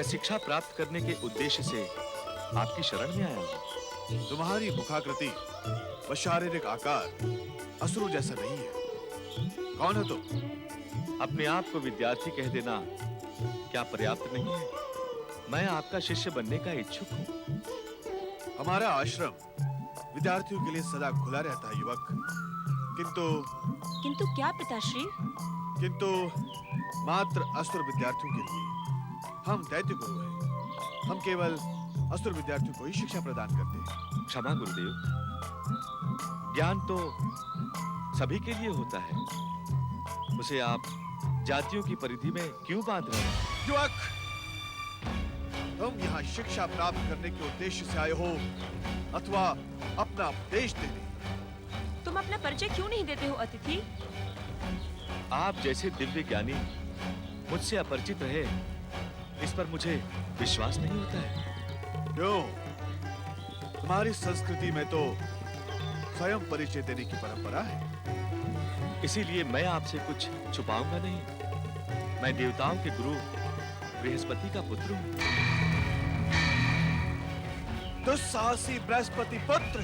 शिक्षा प्राप्त करने के उद्देश्य से आपकी शरण में आया हूं। तुम्हारी मुखाकृति व शारीरिक आकार असुरों जैसा नहीं है। कौन हो तुम? अपने आप को विद्यार्थी कह देना क्या पर्याप्त नहीं है? मैं आपका शिष्य बनने का इच्छुक हूं। हमारा आश्रम विद्यार्थियों के लिए सदा खुला रहता है युवक। किंतु क्या पिताश्री? किंतु मात्र असुर विद्यार्थियों के लिए। हम दैत्य गुरु हैं। हम केवल असुर विद्यार्थियों को ही शिक्षा प्रदान करते हैं। क्षमा गुरुदेव, ज्ञान तो सभी के लिए होता है, उसे आप जातियों की परिधि में क्यों बांध रहे हैं? युवक, तुम यहाँ शिक्षा प्राप्त करने के उद्देश्य से आए हो अथवा अपना उपदेश देने? तुम अपना परिचय क्यों नहीं देते हो अतिथि? आप जैसे दिव्य ज्ञानी मुझसे अपरिचित रहे, इस पर मुझे विश्वास नहीं होता है। क्यों? तुम्हारी संस्कृति में तो स्वयं परिचय देने की परंपरा है। इसीलिए मैं आपसे कुछ छुपाऊंगा नहीं। मैं देवताओं के गुरु बृहस्पति का पुत्र हूं। दुस्साहसी बृहस्पति पुत्र,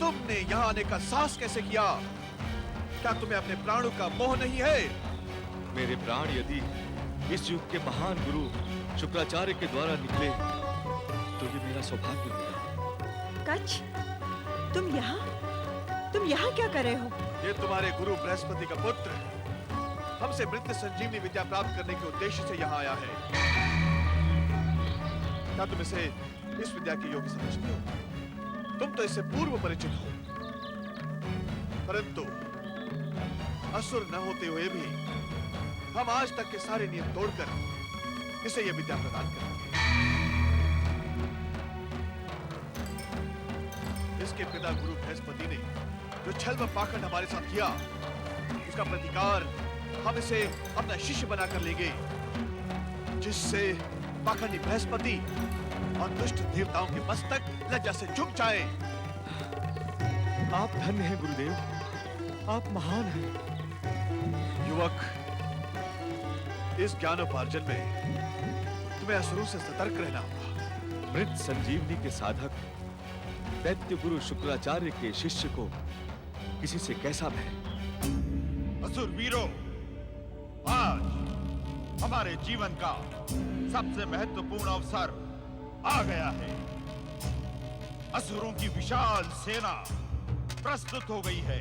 तुमने यहाँ आने का साहस कैसे किया? क्या तुम्हें अपने प्राणों का मोह नहीं है? मेरे प्राण यदि इस युग के महान गुरु शुक्राचार्य के द्वारा निकले तो ये मेरा सौभाग्य होगा। कच्छ, तुम यहाँ क्या कर रहे हो? ये तुम्हारे गुरु बृहस्पति का पुत्र हमसे मृत्यु संजीवनी विद्या प्राप्त करने के उद्देश्य से यहाँ आया है। क्या तुम इसे इस विद्या के योग्य समझते हो? तुम तो इससे पूर्व परिचित हो, परंतु असुर न होते हुए भी हम आज तक के सारे नियम तोड़कर इसे यह विद्या प्रदान करेंगे। इसके पिता गुरु बृहस्पति ने जो छल व पाखंड हमारे साथ किया, उसका प्रतिकार हम इसे अपना शिष्य बनाकर लेंगे, जिससे पाखंडी बृहस्पति और दुष्ट देवताओं के मस्तक लज्जा से झुक जाए। आप धन्य हैं गुरुदेव, आप महान हैं। युवक, इस ज्ञानोपार्जन में तुम्हें असुरों से सतर्क रहना होगा। मृत संजीवनी के साधक दैत्य गुरु शुक्राचार्य के शिष्य को किसी से कैसा भय? असुर वीरों, आज हमारे जीवन का सबसे महत्वपूर्ण अवसर आ गया है। असुरों की विशाल सेना प्रस्तुत हो गई है।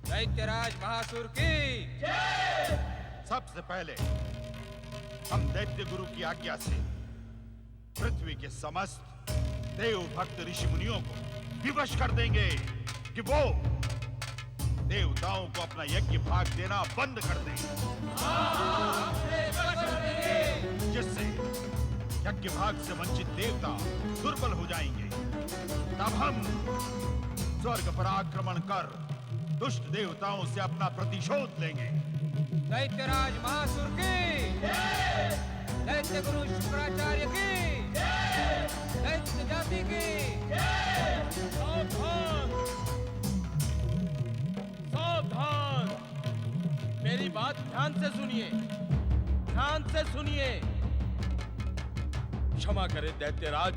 दैत्यराज महासुर की जय! सबसे पहले हम दैत्य गुरु की आज्ञा से पृथ्वी के समस्त देव भक्त ऋषि मुनियों को विवश कर देंगे कि वो देवताओं को अपना यज्ञ भाग देना बंद कर दें, जिससे यज्ञ भाग से वंचित देवता दुर्बल हो जाएंगे। तब हम स्वर्ग पर आक्रमण कर दुष्ट देवताओं से अपना प्रतिशोध लेंगे। दैत्यराज महासुर की जय! दैत्य गुरु शुक्राचार्य की जय! दैत्य जाति की जय! सावधान! सावधान! मेरी बात ध्यान से सुनिए, ध्यान से सुनिए। क्षमा करें दैत्यराज,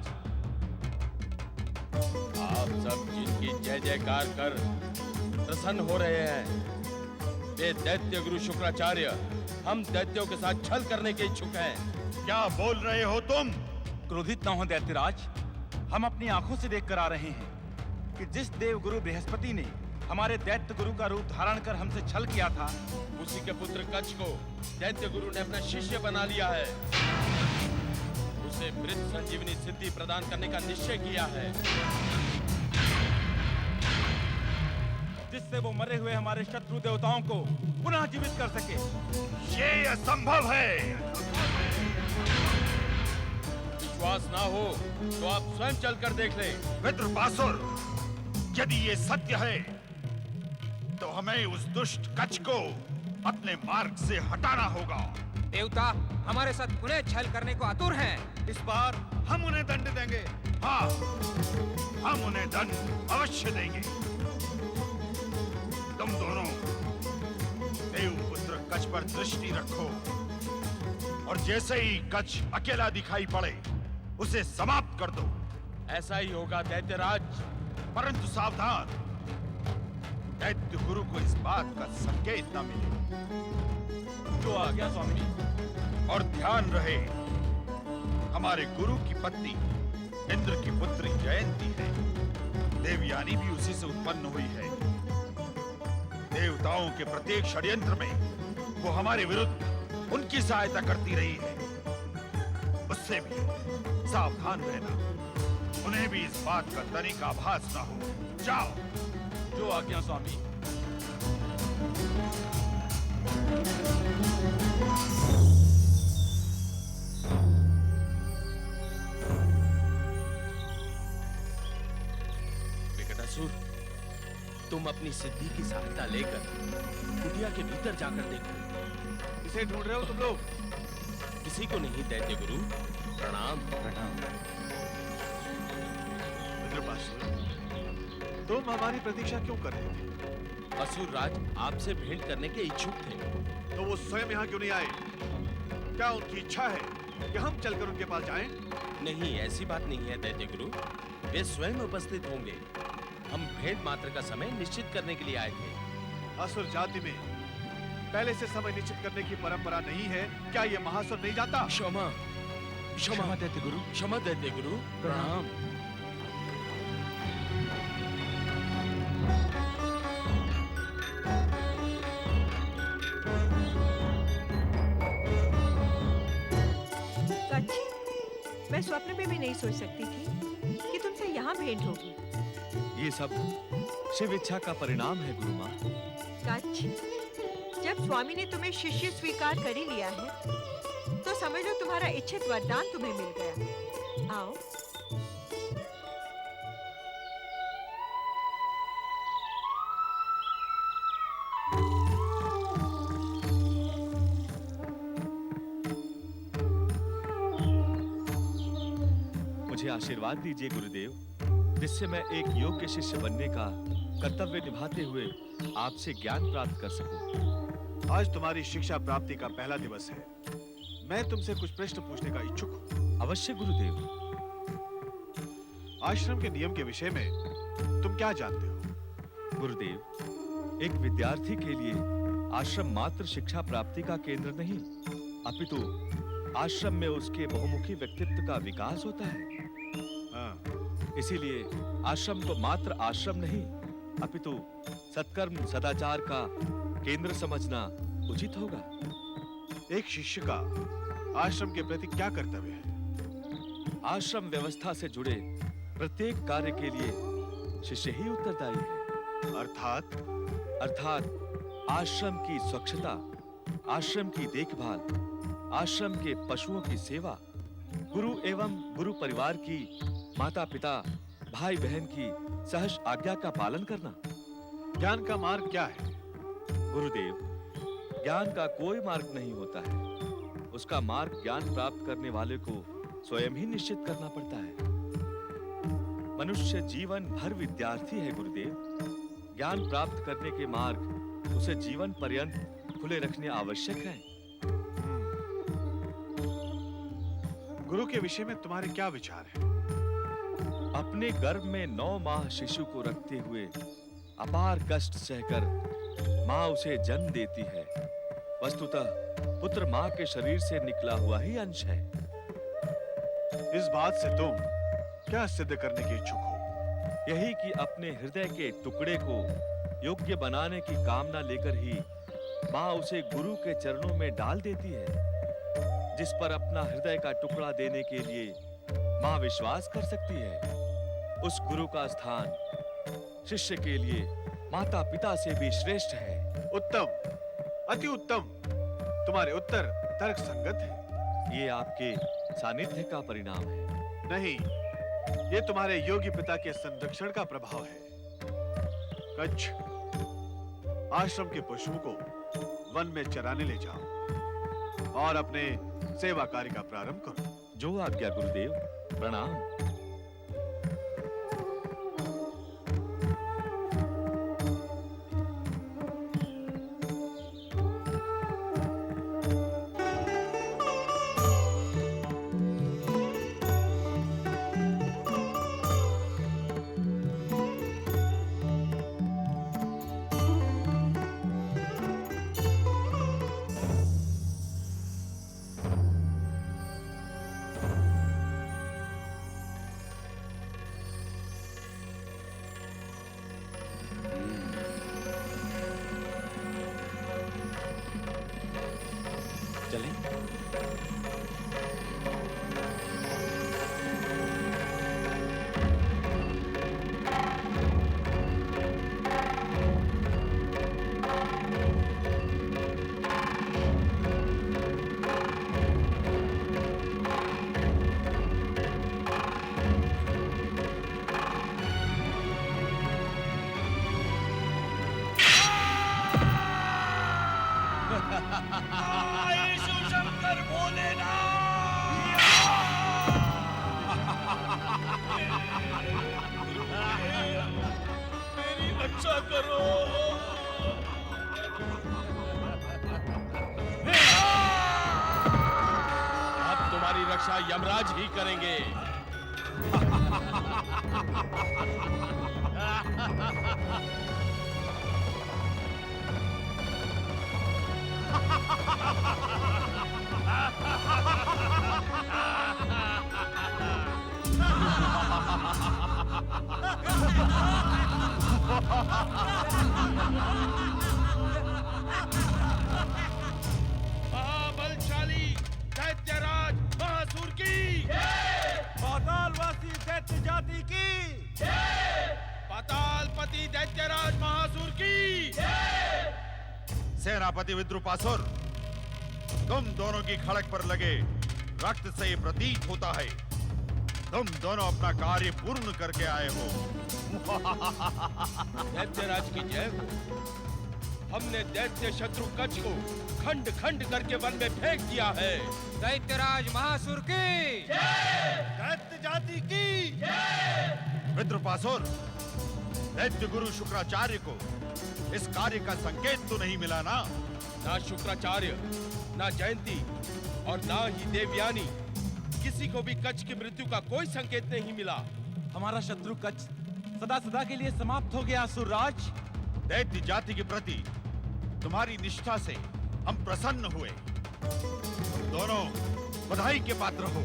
आप सब जिनकी जय जयकार कर प्रसन्न हो रहे हैं, वे दैत्य गुरु शुक्राचार्य हम दैत्यों के साथ छल करने के इच्छुक हैं। क्या बोल रहे हो तुम? क्रोधित न हो दैत्यराज, हम अपनी आंखों से देखकर आ रहे हैं कि जिस देव गुरु बृहस्पति ने हमारे दैत्य गुरु का रूप धारण कर हमसे छल किया था, उसी के पुत्र कच्छ को दैत्य गुरु ने अपना शिष्य बना लिया है। उसे मृत संजीवनी सिद्धि प्रदान करने का निश्चय किया है, जिससे वो मरे हुए हमारे शत्रु देवताओं को पुनः जीवित कर सके। ये असंभव है। विश्वास ना हो तो आप स्वयं चलकर देख लें। विद्रुपासुर, यदि ये सत्य है तो हमें उस दुष्ट कच्छ को अपने मार्ग से हटाना होगा। देवता हमारे साथ पुनः छल करने को आतुर हैं। इस बार हम उन्हें दंड देंगे। हाँ, हम उन्हें दंड अवश्य देंगे। तुम दोनों देवपुत्र कच्छ पर दृष्टि रखो। और जैसे ही कच्छ अकेला दिखाई पड़े उसे समाप्त कर दो। ऐसा ही होगा दैत्यराज। परंतु सावधान, दैत्य गुरु को इस बात का संकेत न मिले। जो आज्ञा स्वामी। और ध्यान रहे, हमारे गुरु की पत्नी इंद्र की पुत्री जयंती है। देवयानी भी उसी से उत्पन्न हुई है। देवताओं के प्रत्येक षड्यंत्र में वो हमारे विरुद्ध उनकी सहायता करती रही है। उससे भी सावधान रहना, उन्हें भी इस बात का तनिक आभास न हो। जाओ। जो आज्ञा स्वामी। विकटासुर, तुम अपनी सिद्धि की सहायता लेकर कुटिया के भीतर जाकर देखो। किसे ढूंढ रहे हो तुम लोग? किसी को नहीं दैत्य गुरु। प्रणाम। प्रणाम। विद्रुपासुर, तुम हमारी प्रतीक्षा क्यों कर रहे थे? असुर राज आपसे भेंट करने के इच्छुक थे। तो वो स्वयं यहाँ क्यों नहीं आए? क्या उनकी इच्छा है कि हम चलकर उनके पास जाएं? नहीं, ऐसी बात नहीं है दैत्य गुरु। वे स्वयं उपस्थित होंगे। हम भेंट मात्र का समय निश्चित करने के लिए आए थे। असुर जाति में पहले से समय निश्चित करने की परंपरा नहीं है। क्या ये महासुर नहीं जाता? क्षमा। क्षमा दैत्य गुरु। क्षमा दैत्य गुरु। प्रणाम। कच्छ, मैं स्वप्न में भी नहीं सोच सकती थी कि तुमसे यहाँ भेंट होगी। ये सब शिव इच्छा का परिणाम है गुरु माँ। कच्छ, जब स्वामी ने तुम्हें शिष्य स्वीकार कर ही लिया है, तो समझ लो तुम्हारा इच्छित वरदान तुम्हें मिल गया। आओ। मुझे आशीर्वाद दीजिए गुरुदेव, जिससे मैं एक योग्य शिष्य बनने का कर्तव्य निभाते हुए आपसे ज्ञान प्राप्त कर सकूं। आज तुम्हारी शिक्षा प्राप्ति का पहला दिवस है। मैं तुमसे कुछ प्रश्न पूछने का इच्छुक हूँ। अवश्य गुरुदेव। आश्रम के नियम के विषय में तुम क्या जानते हो? गुरुदेव, एक विद्यार्थी के लिए आश्रम मात्र शिक्षा प्राप्ति का केंद्र नहीं, अपितु आश्रम में उसके बहुमुखी व्यक्तित्व का विकास होता है। इसीलिए आश्रम को मात्र आश्रम नहीं, अपितु सत्कर्म सदाचार का केंद्र समझना उचित होगा। एक शिष्य का आश्रम के प्रति क्या कर्तव्य है? आश्रम व्यवस्था से जुड़े प्रत्येक कार्य के लिए शिष्य ही उत्तरदायी है। अर्थात आश्रम की स्वच्छता, आश्रम की देखभाल, आश्रम के पशुओं की सेवा, गुरु एवं गुरु परिवार की, माता पिता भाई बहन की सहज आज्ञा का पालन करना। ज्ञान का मार्ग क्या है? गुरुदेव, ज्ञान का कोई मार्ग नहीं होता है। उसका मार्ग ज्ञान प्राप्त करने वाले को स्वयं ही निश्चित करना पड़ता है। मनुष्य जीवन भर विद्यार्थी है गुरुदेव। ज्ञान प्राप्त करने के मार्ग उसे जीवन पर्यंत खुले रखने आवश्यक है। गुरु के विषय में तुम्हारे क्या विचार हैं? अपने गर्भ में 9 माह शिशु को रखते हुए अपार कष्ट सहकर माँ उसे जन्म देती है। वस्तुतः पुत्र माँ के शरीर से निकला हुआ ही अंश है। इस बात से तुम क्या सिद्ध करने के इच्छुक हो? यही कि अपने हृदय के टुकड़े को योग्य बनाने की कामना लेकर ही माँ उसे गुरु के चरणों में डाल देती है, जिस पर अपना हृदय का टुकड़ा देने के लिए माँ विश्वास कर सकती है। उस गुरु का स्थान शिष्य के लिए माता पिता से भी श्रेष्ठ है। उत्तम, अति उत्तम। तुम्हारे उत्तर तर्क संगत है। ये आपके सानिध्य का परिणाम है। नहीं, ये तुम्हारे योगी पिता के संरक्षण का प्रभाव है। कच्छ, आश्रम के पशुओं को वन में चराने ले जाओ और अपने सेवा कार्य का प्रारंभ करो। जो आज्ञा गुरुदेव। प्रणाम। रक्षा करो। अब तुम्हारी रक्षा यमराज ही करेंगे। महाबलशाली दैत्यराज महासुर की, पातालवासी दैत्य जाति की, पातालपति दैत्यराज महासुर की। सेनापति विद्रुपासुर, तुम दोनों की खड़क पर लगे रक्त से ये प्रतीत होता है तुम दोनों अपना कार्य पूर्ण करके आए हो। दैत्यराज की जय हो। हमने दैत्य शत्रु कच्छ को खंड खंड करके वन में फेंक दिया है। दैत्यराज महासुर की, दैत्य जाति की। विद्रुपासुर, दैत्य गुरु शुक्राचार्य को इस कार्य का संकेत तो नहीं मिला ना? ना शुक्राचार्य, ना जयंती और ना ही देवयानी, किसी को भी कच्छ की मृत्यु का कोई संकेत नहीं मिला। हमारा शत्रु कच्छ सदा सदा के लिए समाप्त हो गया असुरराज। दैत्य जाति के प्रति तुम्हारी निष्ठा से हम प्रसन्न हुए। तुम दोनों बधाई के पात्र हो।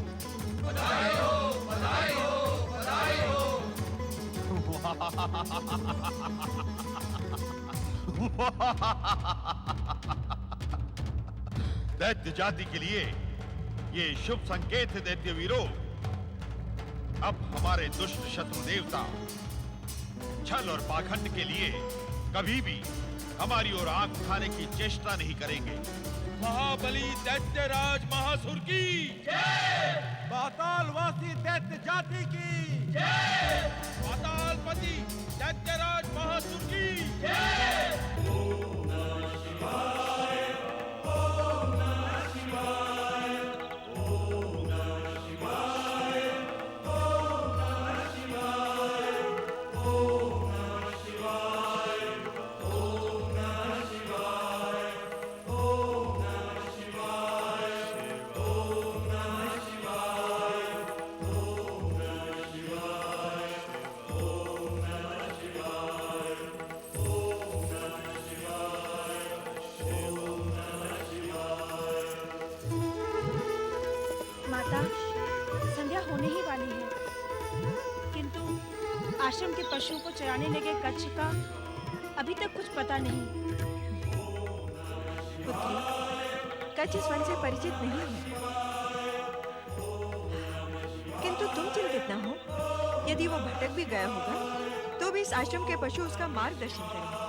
बधाई हो, बधाई हो, बधाई हो। दैत्य जाति के लिए ये शुभ संकेत है दैत्य वीरों। अब हमारे दुष्ट शत्रु देवता छल और पाखंड के लिए कभी भी हमारी ओर आंख उठाने की चेष्टा नहीं करेंगे। महाबली दैत्यराज महासुर की, पातालवासी दैत्य जाति की, पातालपति दैत्यराज महासुर की। माता, संध्या होने ही वाली है, किंतु आश्रम के पशुओं को चराने लगे कच्छ का अभी तक कुछ पता नहीं। पुत्री, कच्छ इस वन से परिचित नहीं है, किंतु तुम चिंतित न हो। यदि वो भटक भी गया होगा तो भी इस आश्रम के पशु उसका मार्गदर्शन करेंगे।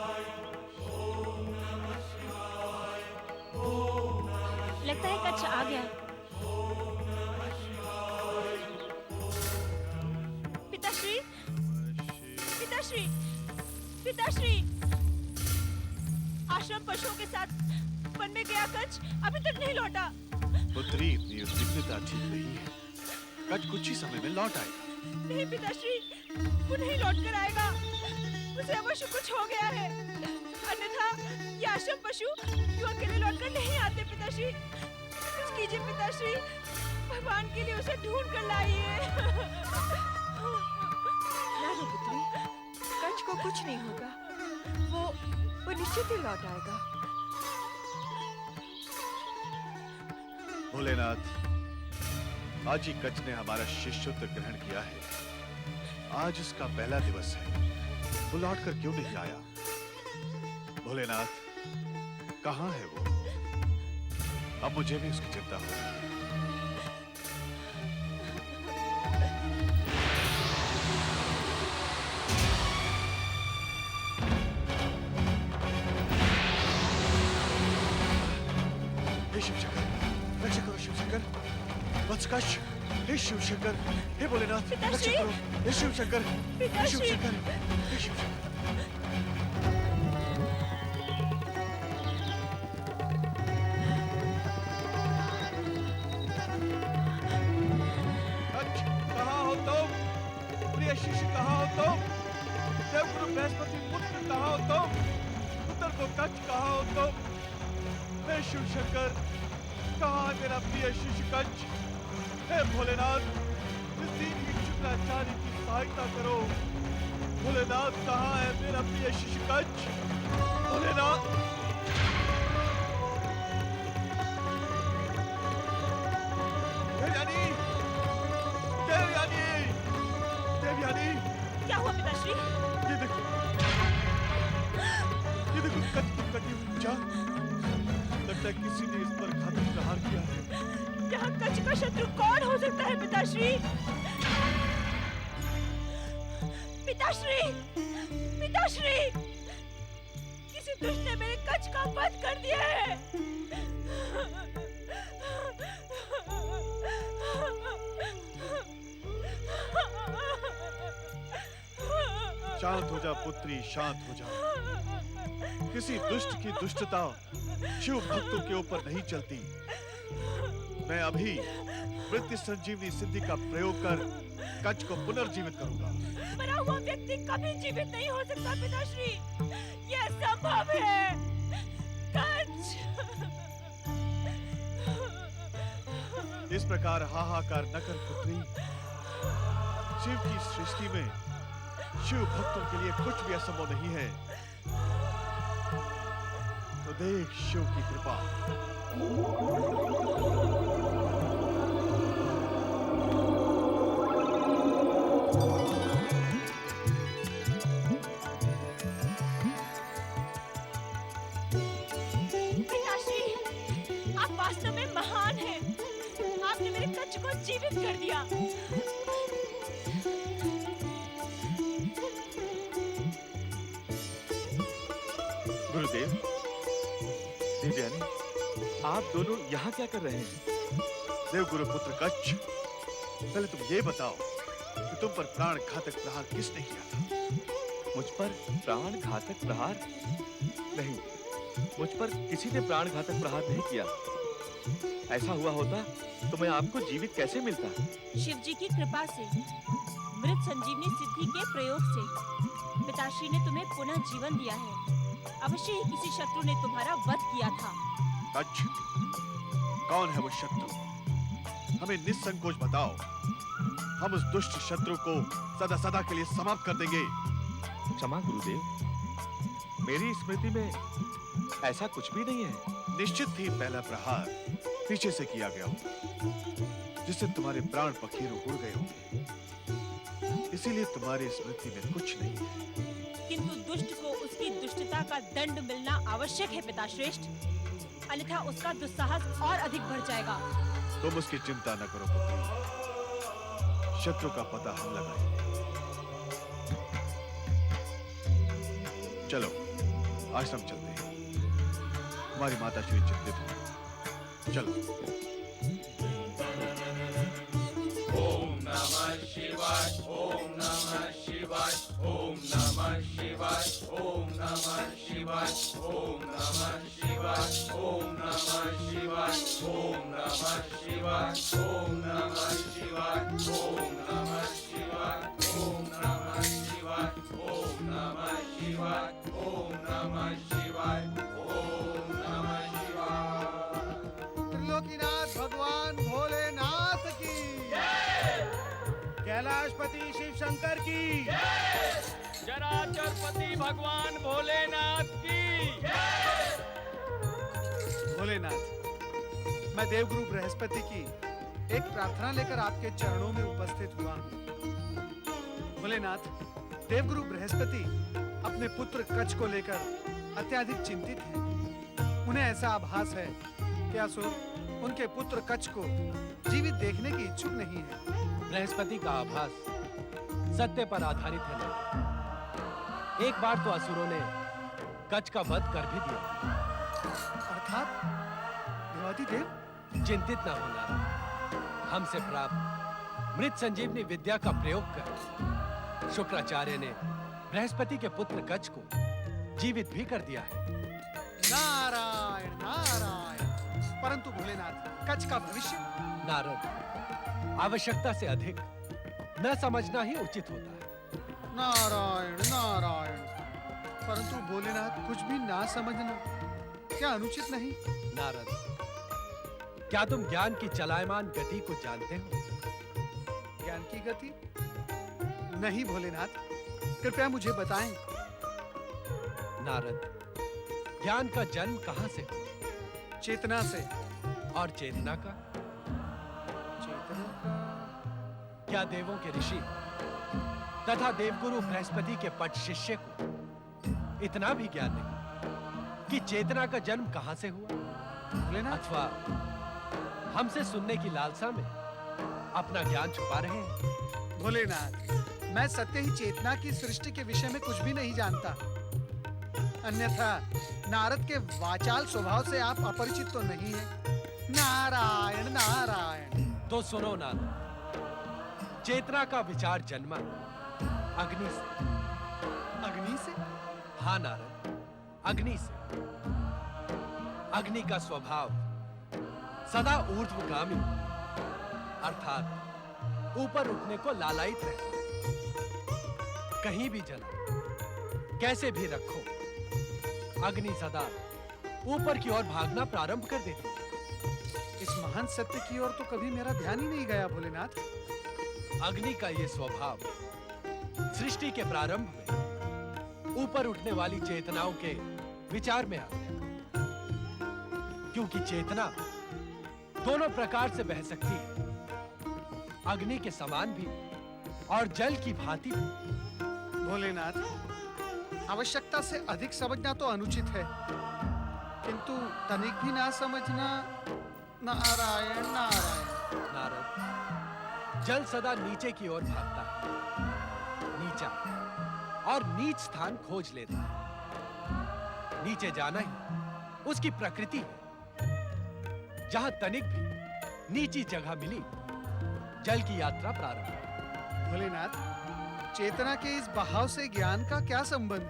लगता है कच्छ आ गया। पिताश्री, पिताश्री, पिताश्री, आश्रम पशुओं के साथ वन में गया कच्छ अभी तक नहीं लौटा। पुत्री, इतनी उद्विग्नता ठीक नहीं है। कच्छ कुछ ही समय में लौट आएगा। नहीं पिताश्री, वो नहीं लौट कर आएगा। उसे अवश्य कुछ हो गया है, अन्यथा ये आश्रम पशु क्यों अकेले लौटकर नहीं आते। पिताश्री, कुछ कीजिए पिताश्री, भगवान के लिए उसे ढूंढ कर लाइए। ना रो पुत्री, कच्छ को कुछ नहीं होगा। वो निश्चित ही लौट आएगा। भोलेनाथ, आज ही कच्छ ने हमारा शिष्यत्व ग्रहण किया है। आज उसका पहला दिवस है, वो लौट कर क्यों नहीं आया? भोलेनाथ, कहाँ है वो? अब मुझे भी उसकी चिंता हो रही है। हे शिवशंकर, रक्षा करो शिवशंकर। वत्सकश, हे शिवशंकर, हे भोलेनाथ, रक्षा पिताश्री! करो। हे शिवशंकर, हे पिताश्री! शिवशंकर, हे शिवशंकर। कहाँ हो तुम? प्रिय शिष्य कहाँ हो तुम? देवगुरु बृहस्पति पुत्र कहाँ कच कहाँ हो तुम? हे शिव शंकर, कहाँ है मेरा प्रिय शिष्य कच? हे भोलेनाथ, इस दीनहीन शुक्राचार्य की सहायता करो। भोलेनाथ, कहाँ है मेरा प्रिय शिष्य कच? भोलेनाथ। देवयानी, देवयानी, देवयानी, क्या हुआ पिताश्री? ये देखो कच की कटी हुई भुजा। लगता है किसी ने इस पर घातक प्रहार किया है। यहाँ कच का शत्रु कौन हो सकता है पिताश्री? पिताश्री, पिताश्री, किसी दुष्ट ने मेरे कच का वध कर दिया है। शांत हो जा पुत्री, शांत हो जा। किसी दुष्ट की दुष्टता शिव भक्तों के ऊपर नहीं चलती। मैं अभी मृत्यु संजीवनी सिद्धि का प्रयोग कर कच को पुनर्जीवित करूंगा। मरा हुआ व्यक्ति कभी जीवित नहीं हो सकता पिताश्री, यह संभव है। कच। इस प्रकार हाहाकार न कर पुत्री। शिव की सृष्टि में शिव भक्तों के लिए कुछ भी असंभव नहीं है। तो देख शिव की कृपा। पिताश्री, आप वास्तव में महान हैं। आपने मेरे कच को जीवित कर दिया। गुरुदेव, देवयानी, आप दोनों यहाँ क्या कर रहे हैं? देवगुरु पुत्र कच्छ, पहले तुम ये बताओ कि तुम पर प्राण घातक प्रहार किसने किया था? मुझ पर प्राण घातक प्रहार? नहीं, मुझ पर किसी ने प्राण घातक प्रहार नहीं किया। ऐसा हुआ होता तो मैं आपको जीवित कैसे मिलता? शिव जी की कृपा से, मृत संजीवनी सिद्धि के प्रयोग से पिताश्री ने तुम्हें पुनः जीवन दिया है। अवश्य ही किसी शत्रु ने तुम्हारा वध किया था। कच्छ, कौन है वो शत्रु? हमें निसंकोच बताओ। हम उस दुष्ट शत्रु को सदा सदा के लिए समाप्त कर देंगे। क्षमा गुरुदेव, मेरी स्मृति में ऐसा कुछ भी नहीं है। निश्चित ही पहला प्रहार पीछे से किया गया होगा, जिससे तुम्हारे प्राण पखेरु उड़ गए होंगे। इसीलिए तुम्हारी स्मृति में कुछ नहीं है। किंतु दुष्ट को उसकी दुष्टता का दंड मिलना आवश्यक है पिताश्रेष्ठ, अन्यथा उसका दुस्साहस और अधिक बढ़ जाएगा। तुम उसकी चिंता न करो पुत्री, शत्रु का पता हम लगाएंगे। चलो आश्रम चलते हैं। हमारी माता श्री चिंतित हो। चलो। ओम नमः शिवाय, ओम नमः शिवाय, ओम नमः शिवाय, ओम नमः शिवाय, ओम नमः शिवाय, ओम नमः शिवाय, ओम नमः शिवाय, ओम नमः शिवाय, ओम नमः शिवाय, ओम नमः शिवाय, ओम नमः शिवाय, ओम नमः शिवाय, ओम नमः शिवाय। त्रिलोकीनाथ भगवान भोलेनाथ की, कैलाशपति शिव शंकर की, चराचरपति भगवान भोलेनाथ की। भोलेनाथ, मैं देवगुरु बृहस्पति की एक प्रार्थना लेकर आपके चरणों में उपस्थित हुआ हूँ। भोलेनाथ, देवगुरु बृहस्पति अपने पुत्र कच्छ को लेकर अत्यधिक चिंतित हैं। उन्हें ऐसा आभास है कि असुर उनके पुत्र कच्छ को जीवित देखने की इच्छुक नहीं है। बृहस्पति का आभास सत्य पर आधारित है नहीं। एक बार तो असुरों ने कच्छ का वध कर भी दिया। अर्थात देवाधिदेव, चिंतित न होना, हमसे प्राप्त मृत संजीवनी विद्या का प्रयोग कर शुक्राचार्य ने बृहस्पति के पुत्र कच्छ को जीवित भी कर दिया है। नारायण नारायण। परंतु भोलेनाथ, कच्छ का भविष्य? नारद, आवश्यकता से अधिक न समझना ही उचित होता है। नारायण नारायण। परंतु भोलेनाथ कुछ भी ना समझना क्या अनुचित नहीं? नारद, क्या तुम ज्ञान की चलायमान गति को जानते हो? ज्ञान की गति? नहीं भोलेनाथ, कृपया मुझे बताएं। नारद, ज्ञान का जन्म कहां से हो? चेतना से। और चेतना का? चेतना का? क्या देवों के ऋषि तथा देवगुरु बृहस्पति के पट शिष्य को इतना भी ज्ञान नहीं कि चेतना का जन्म कहां से हुआ? भोलेनाथ, अथवा हमसे सुनने की लालसा में अपना ज्ञान छुपा रहे हैं? भोलेनाथ, मैं सत्य ही चेतना की सृष्टि के विषय में कुछ भी नहीं जानता। अन्यथा नारद के वाचाल स्वभाव से आप अपरिचित तो नहीं हैं। नारायण नारायण। तो सुनो नारद, चेतना का विचार जन्मा अग्नि से। अग्नि से? हाँ नारद, अग्नि से। अग्नि का स्वभाव सदा ऊर्ध्वगामी अर्थात ऊपर उठने को लालायित रहता है। कहीं भी जला कैसे भी रखो, अग्नि सदा ऊपर की ओर भागना प्रारंभ कर देती है। इस महान सत्य की ओर तो कभी मेरा ध्यान ही नहीं गया भोलेनाथ। अग्नि का ये स्वभाव सृष्टि के प्रारंभ में ऊपर उठने वाली चेतनाओं के विचार में आ गया, क्योंकि चेतना दोनों प्रकार से बह सकती है, अग्नि के समान भी और जल की भांति भी। भोलेनाथ, आवश्यकता से अधिक समझना तो अनुचित है, किंतु तनिक भी ना समझना। नारायण नारायण। नारद, जल सदा नीचे की ओर भागता है, नीचा और नीच स्थान खोज लेता है। नीचे जाना ही उसकी प्रकृति है। जहां तनिक भी नीची जगह मिली, जल की यात्रा प्रारंभ। भोलेनाथ, चेतना के इस बहाव से ज्ञान का क्या संबंध?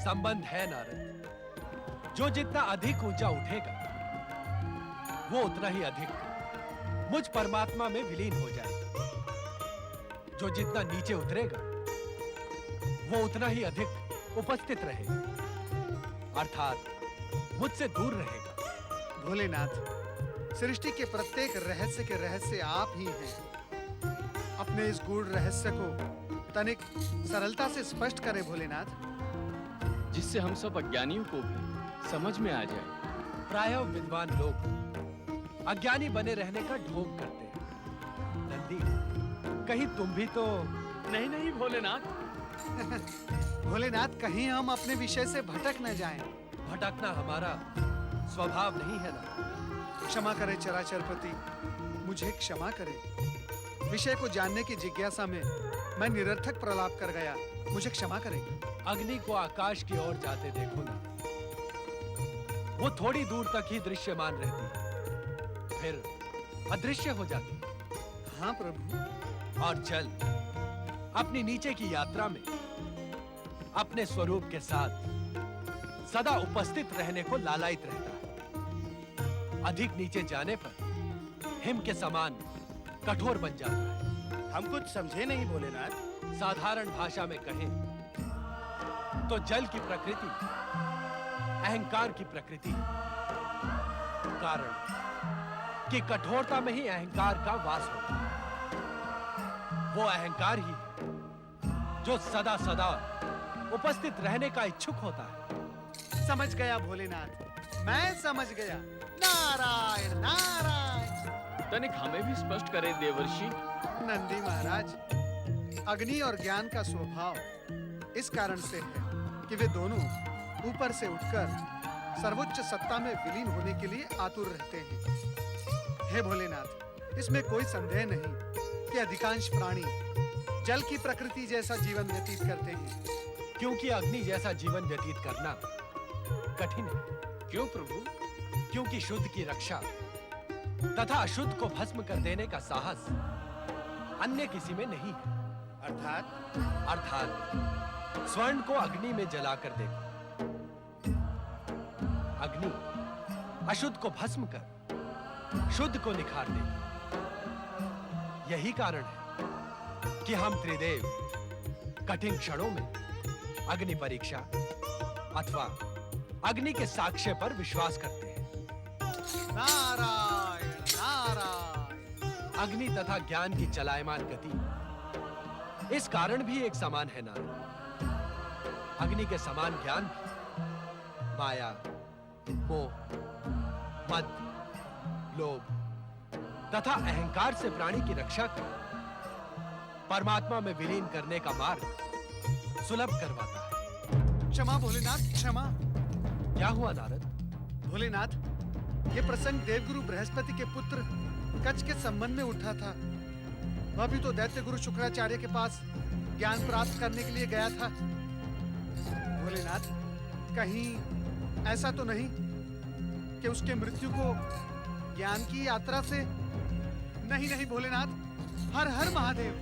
संबंध है नारद। जो जितना अधिक ऊंचा उठेगा, वो उतना ही अधिक मुझ परमात्मा में विलीन हो जाएगा। जो जितना नीचे उतरेगा, वो उतना ही अधिक उपस्थित रहेगा, अर्थात मुझसे दूर रहेगा। भोलेनाथ, सृष्टि के प्रत्येक रहस्य के रहस्य आप ही हैं। अपने इस गूढ़ रहस्य को तनिक सरलता से स्पष्ट करें भोलेनाथ, जिससे हम सब अज्ञानियों को भी समझ में आ जाए। प्रायः विद्वान लोग अज्ञानी बने रहने का ढोंग करते हैं। नंदी, कहीं तुम भी तो? नहीं नहीं भोलेनाथ। भोलेनाथ, कहीं हम अपने विषय से भटक न जाएं। भटकना हमारा स्वभाव नहीं है ना। क्षमा करें चराचरपति, मुझे क्षमा करें। विषय को जानने की जिज्ञासा में मैं निरर्थक प्रलाप कर गया, मुझे क्षमा करें। अग्नि को आकाश की ओर जाते देखो ना, वो थोड़ी दूर तक ही दृश्यमान रहती है, फिर अदृश्य हो जाती है। हाँ प्रभु। और जल अपनी नीचे की यात्रा में अपने स्वरूप के साथ सदा उपस्थित रहने को लालायित रहता है। अधिक नीचे जाने पर हिम के समान कठोर बन जाता है। हम कुछ समझे नहीं भोलेनाथ। साधारण भाषा में कहें तो जल की प्रकृति अहंकार की प्रकृति है। कारण कि कठोरता में ही अहंकार का वास होता है। वो अहंकार ही है जो सदा सदा उपस्थित रहने का इच्छुक होता है। समझ गया भोलेनाथ, मैं समझ गया। नारायण नारायण। तनिक हमें भी स्पष्ट करें देवर्षि। नंदी महाराज, अग्नि और ज्ञान का स्वभाव इस कारण से है कि वे दोनों ऊपर से उठकर सर्वोच्च सत्ता में विलीन होने के लिए आतुर रहते हैं। हे भोलेनाथ, इसमें कोई संदेह नहीं कि अधिकांश प्राणी जल की प्रकृति जैसा जीवन व्यतीत करते हैं, क्योंकि अग्नि जैसा जीवन व्यतीत करना कठिन है। क्यों प्रभु? क्योंकि शुद्ध की रक्षा तथा अशुद्ध को भस्म कर देने का साहस अन्य किसी में नहीं है। अर्थात स्वर्ण को अग्नि में जलाकर देखो, अग्नि अशुद्ध को भस्म कर शुद्ध को निखार देगी। यही कारण है कि हम त्रिदेव कठिन क्षणों में अग्नि परीक्षा अथवा अग्नि के साक्ष्य पर विश्वास करते हैं। नारायण नारायण। अग्नि तथा ज्ञान की चलायमान गति इस कारण भी एक समान है नारद। अग्नि के समान ज्ञान भी माया, मोह, मद, लोभ तथा अहंकार से प्राणी की रक्षा कर परमात्मा में विलीन करने का मार्ग सुलभ करवाता है। क्षमा भोलेनाथ, क्षमा। क्या हुआ नारद? भोलेनाथ, ये प्रसंग देवगुरु बृहस्पति के पुत्र कच्छ के संबंध में उठा था। वह भी तो दैत्य गुरु शुक्राचार्य के पास ज्ञान प्राप्त करने के लिए गया था। भोलेनाथ, कहीं ऐसा तो नहीं कि उसके मृत्यु को ज्ञान की यात्रा से? नहीं नहीं भोलेनाथ, हर हर महादेव।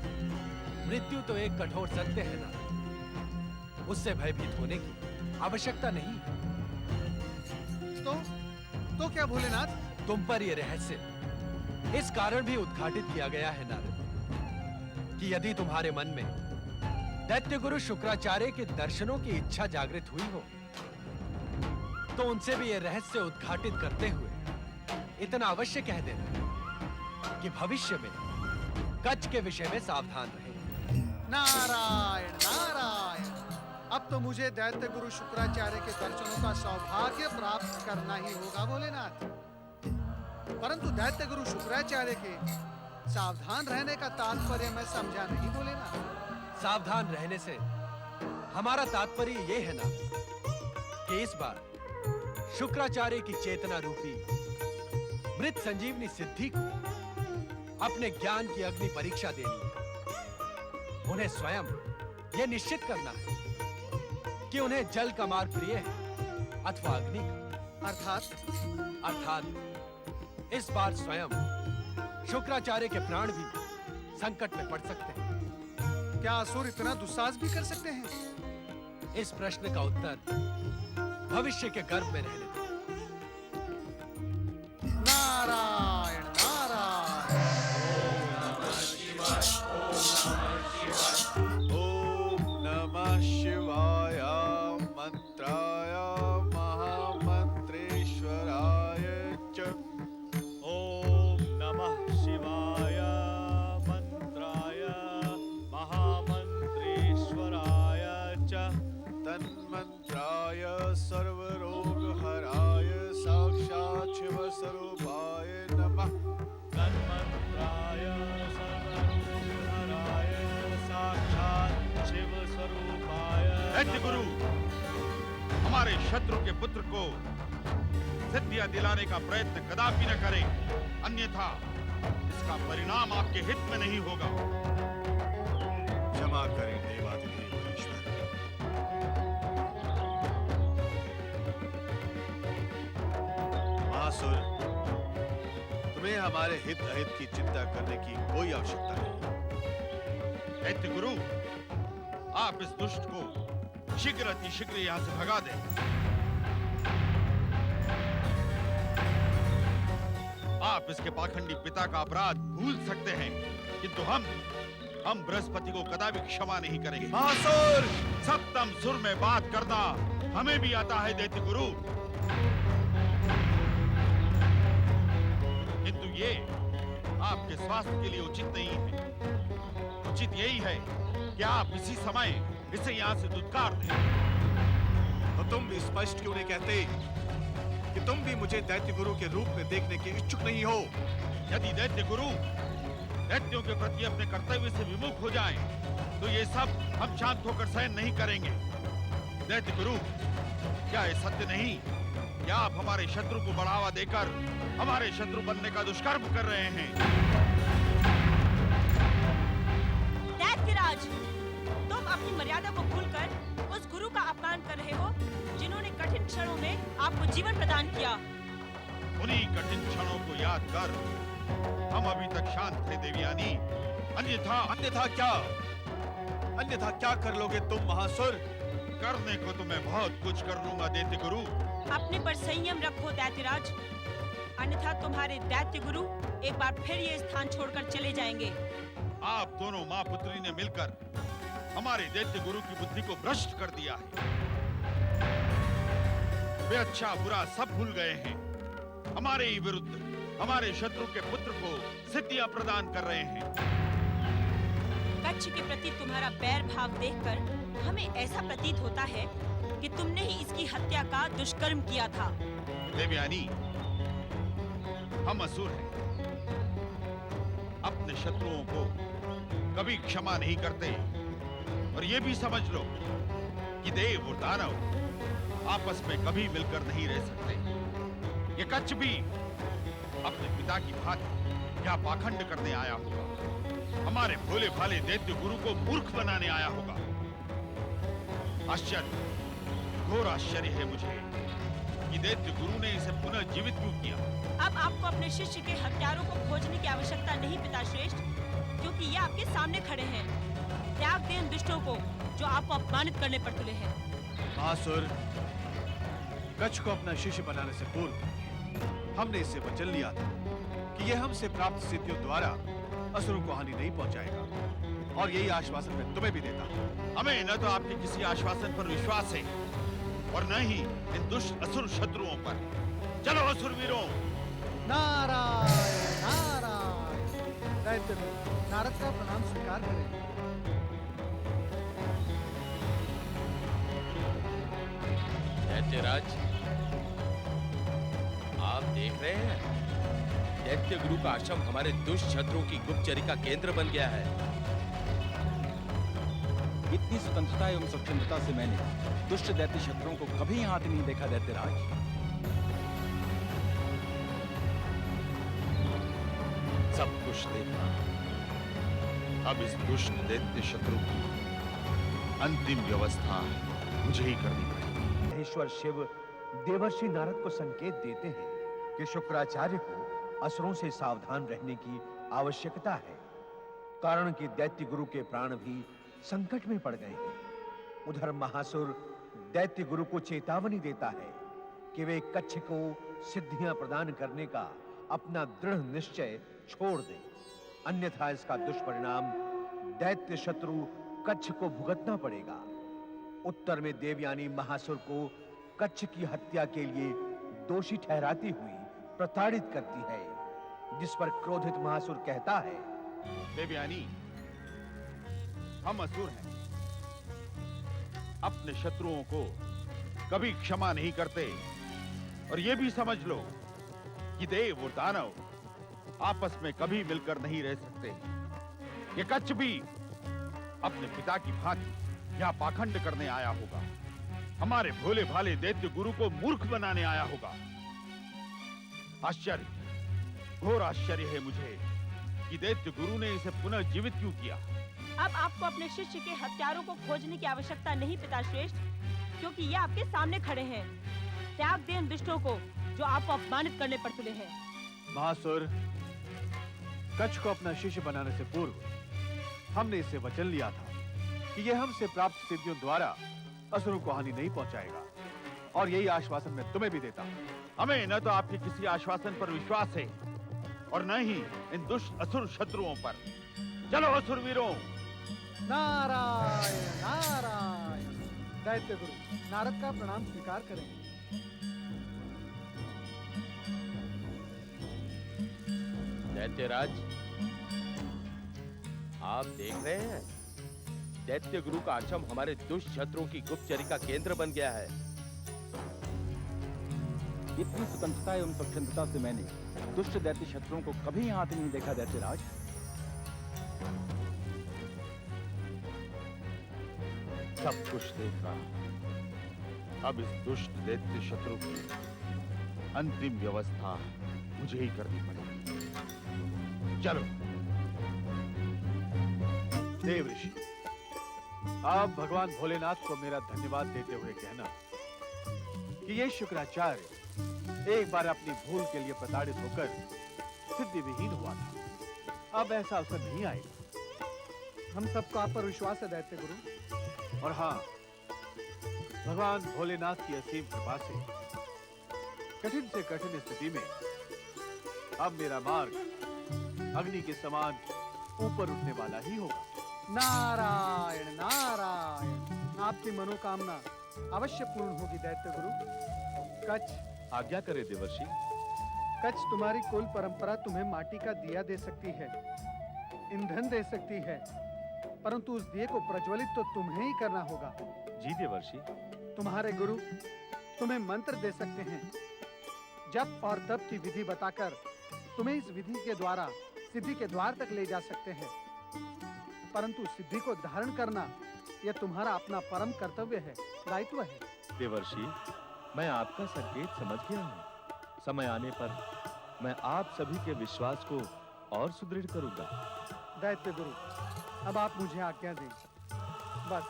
मृत्यु तो एक कठोर सत्य है ना, उससे भयभीत होने की आवश्यकता नहीं है। तो क्या भोलेनाथ? तुम पर यह रहस्य इस कारण भी उद्घाटित किया गया है नारद कि यदि तुम्हारे मन में दैत्य गुरु शुक्राचार्य के दर्शनों की इच्छा जागृत हुई हो तो उनसे भी यह रहस्य उद्घाटित करते हुए इतना अवश्य कह देना कि भविष्य में कच्छ के विषय में सावधान रहे। नारायण नारायण। अब तो मुझे दैत्य गुरु शुक्राचार्य के दर्शनों का सौभाग्य प्राप्त करना ही होगा भोलेनाथ। परंतु दैत्य गुरु शुक्राचार्य के सावधान रहने का तात्पर्य मैं समझा नहीं भोलेनाथ। सावधान रहने से हमारा तात्पर्य यह है ना कि इस बार शुक्राचार्य की चेतना रूपी मृत संजीवनी सिद्धि को अपने ज्ञान की अग्नि परीक्षा देनी है। उन्हें स्वयं यह निश्चित करना है कि उन्हें जल का मार्ग प्रिय है अथवा अग्नि का। अर्थात इस बार स्वयं शुक्राचार्य के प्राण भी संकट में पड़ सकते हैं। क्या असुर इतना दुस्साहस भी कर सकते हैं? इस प्रश्न का उत्तर भविष्य के गर्भ में रहने दो। नारायण नारायण। ओम नमः शिवाय मंत्राय महामंत्रेश्वराय च। ओम नमः शिवाय मंत्राय महामंत्रेश्वराय च। तन्मंत्राय सर्वरोगहराय साक्षात् शिवस्वरूपाय नमः। तन्मंत्राय सर्वरोगहराय साक्षात् शिवस्वरूपाय दैत्य गुरु, हमारे शत्रु के पुत्र को सिद्धियां दिलाने का प्रयत्न कदापि न करें, अन्यथा इसका परिणाम आपके हित में नहीं होगा। क्षमा करें देवाधिदेव ईश्वर। महासुर, तुम्हें हमारे हित अहित की चिंता करने की कोई आवश्यकता नहीं। दैत्य गुरु, आप इस दुष्ट को शीघ्र अतिशीघ्र यहां से भगा दें। आप इसके पाखंडी पिता का अपराध भूल सकते हैं, किंतु हम बृहस्पति को कदापि क्षमा नहीं करेंगे। महासुर! सप्तम सुर में बात करना हमें भी आता है दैत्य गुरु, किंतु ये आपके स्वास्थ्य के लिए उचित नहीं है। उचित यही है कि आप इसी समय इसे यहाँ से दुत्कार दें। तो तुम भी स्पष्ट क्यों नहीं कहते कि तुम भी मुझे दैत्य गुरु के रूप में देखने के इच्छुक नहीं हो? यदि दैत्य गुरु दैत्यों के प्रति अपने कर्तव्य से विमुख हो जाएं, तो ये सब हम शांत होकर सहन नहीं करेंगे। दैत्य गुरु, क्या ये सत्य नहीं कि आप हमारे शत्रु को बढ़ावा देकर हमारे शत्रु बनने का दुष्कर्म कर रहे हैं? दैत्यराज, तुम अपनी मर्यादा को भूलकर उस गुरु का अपमान कर रहे हो जिन्होंने कठिन क्षणों में आपको जीवन प्रदान किया। उन्हीं कठिन क्षणों को याद कर हम अभी तक शांत थे देवयानी, अन्यथा क्या कर लोगे तुम महासुर? करने को तो मैं बहुत कुछ कर लूंगा दैत्य गुरु। अपने पर संयम रखो दैत्यराज, अन्यथा तुम्हारे दैत्य गुरु एक बार फिर ये स्थान छोड़कर चले जाएंगे। आप दोनों माँ पुत्री ने मिलकर हमारे दैत्य गुरु की बुद्धि को भ्रष्ट कर दिया है। वे अच्छा बुरा सब भूल गए हैं। हमारे ही विरुद्ध हमारे शत्रु के पुत्र को सिद्धियां प्रदान कर रहे हैं। कच्छ के प्रति तुम्हारा बैर भाव देखकर हमें ऐसा प्रतीत होता है कि तुमने ही इसकी हत्या का दुष्कर्म किया था। देवयानी, हम असुर हैं। अपने शत्रुओं को कभी क्षमा नहीं करते। और ये भी समझ लो कि देव और दानव आपस में कभी मिलकर नहीं रह सकते। ये कच्छ भी अपने पिता की भांति क्या पाखंड करने आया होगा। हमारे भोले भाले दैत्य गुरु को मूर्ख बनाने आया होगा। आश्चर्य, घोर आश्चर्य है मुझे कि दैत्य गुरु ने इसे पुनः जीवित क्यों किया। अब आपको अपने शिष्य के हत्यारों को खोजने की आवश्यकता नहीं पिताश्रेष्ठ, क्योंकि ये आपके सामने खड़े हैं। त्याग दें उन दुष्टों को जो आपको अपमानित करने पर तुले हैं। महासुर, कच्छ को अपना शिष्य बनाने से पूर्व हमने इससे वचन लिया था कि यह हमसे प्राप्त सिद्धियों द्वारा असुरों को हानि नहीं पहुंचाएगा। और यही आश्वासन मैं तुम्हें भी देता हूं। हमें न तो आपके किसी आश्वासन पर विश्वास है और न ही इन दुष्ट असुर शत्रुओं पर। चलो असुर वीरों। नारायण नारायण। दैत्य गुरु, नारद का प्रणाम स्वीकार करें। दैत्यराज, आप देख रहे हैं दैत्य गुरु का आश्रम हमारे दुष्ट शत्रुओं की गुप्तचरी का केंद्र बन गया है। इतनी स्वतंत्रता एवं स्वच्छंदता से मैंने दुष्ट दैत्य शत्रुओं को कभी हाथ नहीं देखा। दैत्यराज, सब कुछ देखा। अब इस दुष्ट दैत्य शत्रु की अंतिम व्यवस्था मुझे ही करनी पड़ेगी। महेश्वर शिव देवर्षि नारद को संकेत देते हैं कि शुक्राचार्य को असुरों से सावधान रहने की आवश्यकता है, कारण कि दैत्य गुरु के प्राण भी संकट में पड़ गए हैं। उधर महासुर दैत्य गुरु को चेतावनी देता है कि वे कच्छ को सिद्धियां प्रदान करने का अपना दृढ़ निश्चय छोड़ दें, अन्यथा इसका दुष्परिणाम दैत्य शत्रु कच्छ को भुगतना पड़ेगा। उत्तर में देवयानी महासुर को कच्छ की हत्या के लिए दोषी ठहराती हुई प्रताड़ित करती है, जिस पर क्रोधित महासुर कहता है, देवयानी, हम असुर हैं। अपने शत्रुओं को कभी क्षमा नहीं करते। और ये भी समझ लो कि देव और दानव आपस में कभी मिलकर नहीं रह सकते। ये कच्छ भी अपने पिता की भांति यहाँ पाखंड करने आया होगा। हमारे भोले भाले दैत्य गुरु को मूर्ख बनाने आया होगा। आश्चर्य, घोर आश्चर्य है मुझे कि दैत्य गुरु ने इसे पुनः जीवित क्यों किया। अब आपको अपने शिष्य के हत्यारों को खोजने की आवश्यकता नहीं पिताश्रेष्ठ, क्योंकि ये आपके सामने खड़े हैं। त्याग दें उन दुष्टों को जो आपको अपमानित करने पर तुले हैं। महासुर, कच्छ को अपना शिष्य बनाने से पूर्व हमने इससे वचन लिया था कि यह हमसे प्राप्त सिद्धियों द्वारा असुरों को हानि नहीं पहुंचाएगा। और यही आश्वासन मैं तुम्हें भी देता हूं। हमें न तो आपके किसी आश्वासन पर विश्वास है और न ही इन दुष्ट असुर शत्रुओं पर। चलो असुर वीरों। नारायण नारायण। दैत्य गुरु, नारद का प्रणाम स्वीकार करें। दैत्यराज, आप देख रहे हैं दैत्य गुरु का आश्रम हमारे दुष्ट शत्रुओं की गुप्तचरी का केंद्र बन गया है। इतनी स्वतंत्रता एवं स्वच्छंदता से मैंने दुष्ट दैत्य शत्रुओं को कभी हाथ नहीं देखा। दैत्यराज, सब कुछ देखा। अब इस दुष्ट दैत्य शत्रु की अंतिम व्यवस्था मुझे ही करनी पड़ेगी। चलो। देव ऋषि, आप भगवान भोलेनाथ को मेरा धन्यवाद देते हुए कहना कि ये शुक्राचार्य एक बार अपनी भूल के लिए प्रताड़ित होकर सिद्धि विहीन हुआ था। अब ऐसा अवसर नहीं आएगा। हम सबको आप पर विश्वास है दैत्य गुरु। और हाँ, भगवान भोलेनाथ की असीम कृपा से कठिन से कठिन स्थिति में अब मेरा मार्ग अग्नि के समान ऊपर उठने वाला ही होगा। नारायण नारायण। आपकी मनोकामना अवश्य पूर्ण होगी दैत्य गुरु। कच्छ, आज्ञा करे देवर्षि। कच्छ, तुम्हारी कुल परंपरा तुम्हें माटी का दिया दे सकती है, ईंधन दे सकती है, परंतु उस दिए को प्रज्वलित तो तुम्हें ही करना होगा। जी देवर्षि। तुम्हारे गुरु तुम्हें मंत्र दे सकते हैं, जप और तप की विधि बताकर तुम्हें इस विधि के द्वारा सिद्धि के द्वार तक ले जा सकते हैं, परंतु सिद्धि को धारण करना यह तुम्हारा अपना परम कर्तव्य है, दायित्व है। देवर्षि, मैं आपका संकेत समझ गया हूँ। समय आने पर मैं आप सभी के विश्वास को और सुदृढ़ करूंगा। दैत्य गुरु, अब आप मुझे आज्ञा दें। बस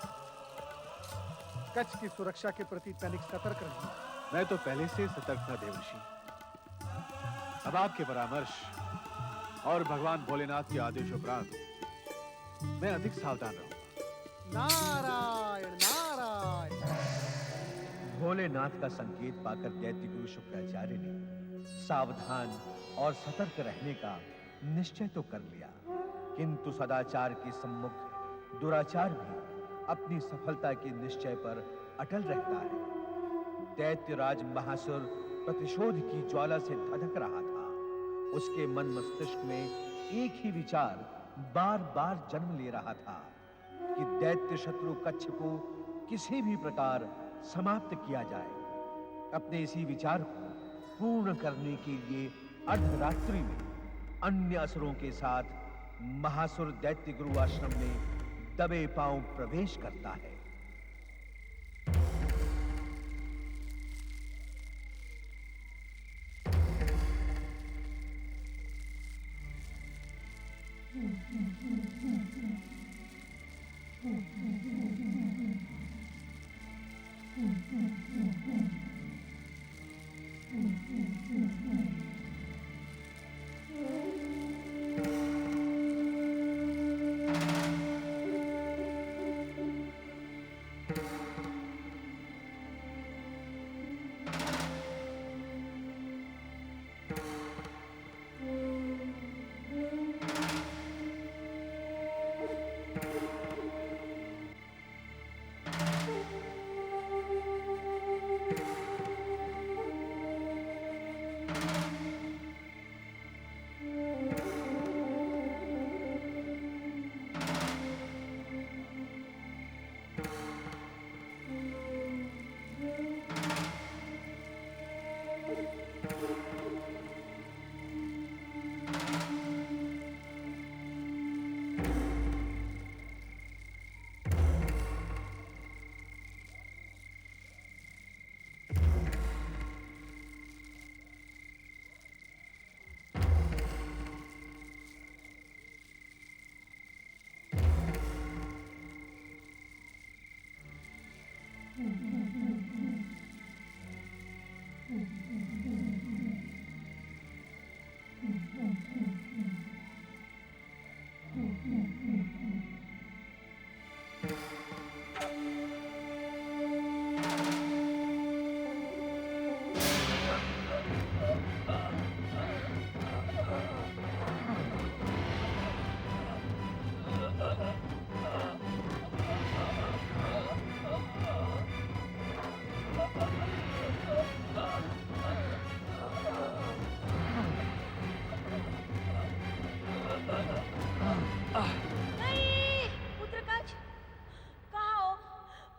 कच्छ की सुरक्षा के प्रति तनिक सतर्क रहें। मैं तो पहले से सतर्क था देवर्षि। अब आपके परामर्श और भगवान भोलेनाथ के आदेश उपरांत मैं अधिक सावधान रहूंगा। नारायण नारायण। भोलेनाथ का संकेत पाकर दैत्य गुरु शुक्राचार्य ने सावधान और सतर्क रहने का निश्चय तो कर लिया, किंतु सदाचार के सम्मुख दुराचार भी अपनी सफलता के निश्चय पर अटल रहता है। दैत्यराज महासुर प्रतिशोध की ज्वाला से धधक रहा था। उसके मन मस्तिष्क में एक ही विचार बार-बार जन्म ले रहा था कि दैत्य शत्रु कच्छ को किसी भी प्रकार समाप्त किया जाए। अपने इसी विचार को पूर्ण करने के लिए अर्धरात्रि में अन्य असुरों के साथ महासुर दैत्य गुरु आश्रम में दबे पांव प्रवेश करता है। नहीं, पुत्रकाज, कहाँ हो?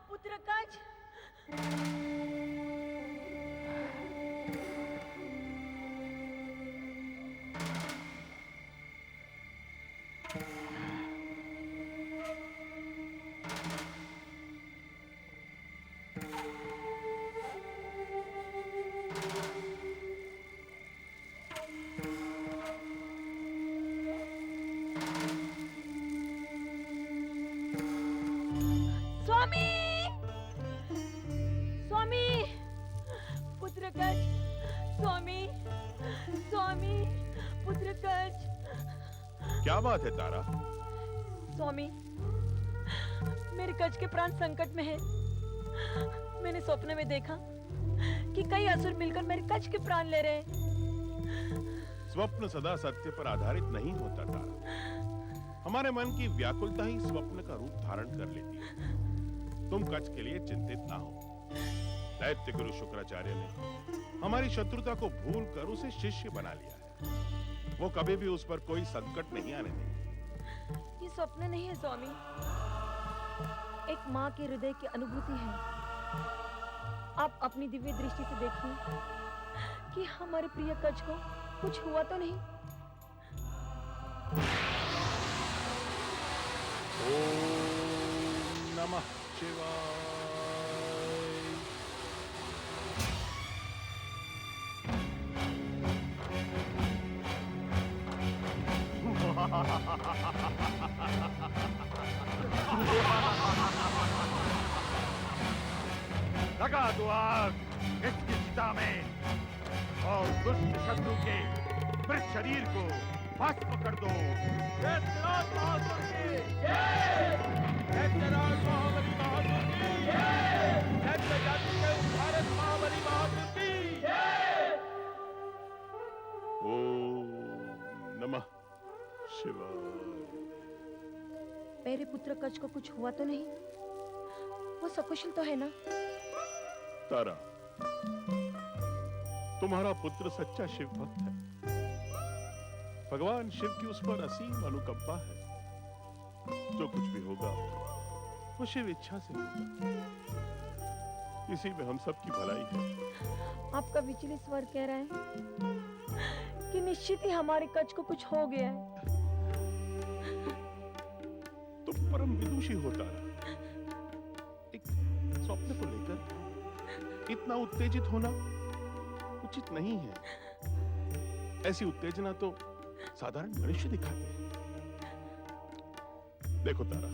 पुत्रकाज। स्वामी, स्वामी, पुत्रकाज, स्वामी, स्वामी, पुत्रकाज। क्या बात है तारा? स्वामी, मेरे कच्छ के प्राण संकट में है। मैंने स्वप्न में देखा कि कई असुर मिलकर मेरे कच्छ के प्राण ले रहे हैं। स्वप्न सदा सत्य पर आधारित नहीं होता तारा। हमारे मन की व्याकुलता ही स्वप्न का रूप धारण कर लेती है। तुम कच्छ के लिए चिंतित ना हो। दैत्य गुरु शुक्राचार्य ने हमारी शत्रुता को भूल कर उसे शिष्य बना लिया है। वो कभी भी उस पर कोई संकट नहीं आने देंगे। ये स्वप्न नहीं है स्वामी, एक माँ के हृदय की अनुभूति है। आप अपनी दिव्य दृष्टि से देखिए कि हमारे प्रिय कच को कुछ हुआ तो नहीं। ओम नमः शिवाय। लगा दो आग इसकी चिता में और दुष्ट शत्रु के मृत शरीर को भस्म कर दो। दैत्यराज बहादुर की जय! दैत्यराज महाबली बहादुर की जय! दैत्य जाति के उद्धारक महाबली बहादुर की जय! ओम नमः शिवाय। मेरे पुत्र कच को कुछ हुआ तो नहीं? वो सकुशल तो है ना? तारा, तुम्हारा पुत्र सच्चा शिव भक्त है। भगवान शिव की उस पर असीम अनुकंपा है। जो कुछ भी होगा वो शिव इच्छा से होगा। इसी में हम सब की भलाई है। आपका विचलित स्वर कह रहा है कि निश्चित ही हमारे कच को कुछ हो गया है। तुम परम विदुषी हो तारा। एक स्वप्न को लेकर इतना उत्तेजित होना उचित नहीं है। ऐसी उत्तेजना तो साधारण मनुष्य दिखाते हैं। देखो तारा,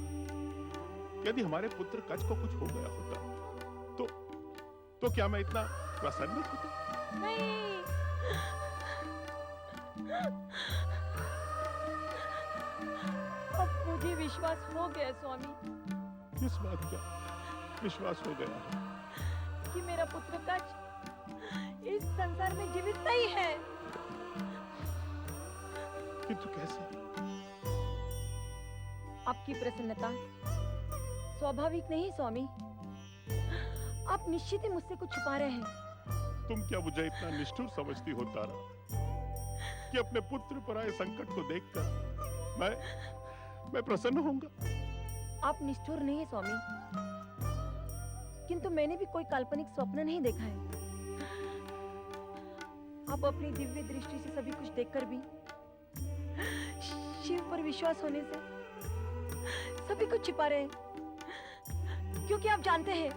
यदि हमारे पुत्र कच को कुछ हो गया होता तो क्या मैं इतना प्रसन्न होता? नहीं। अब मुझे विश्वास हो गया स्वामी। किस बात का विश्वास हो गया है? कि मेरा पुत्र कच इस संसार में जीवित नहीं है। किंतु कैसे? आपकी प्रसन्नता स्वाभाविक नहीं स्वामी। आप निश्चित ही मुझसे कुछ छुपा रहे हैं। तुम क्या मुझे इतना निष्ठुर समझती हो तारा कि अपने पुत्र पर आए संकट को देखकर मैं प्रसन्न होऊंगा? आप निष्ठुर नहीं है स्वामी, किंतु मैंने भी कोई काल्पनिक स्वप्न नहीं देखा है। आप अपनी दिव्य दृष्टि से सभी कुछ देखकर भी शिव पर विश्वास होने से सभी कुछ छिपा रहे हैं। क्योंकि आप जानते हैं,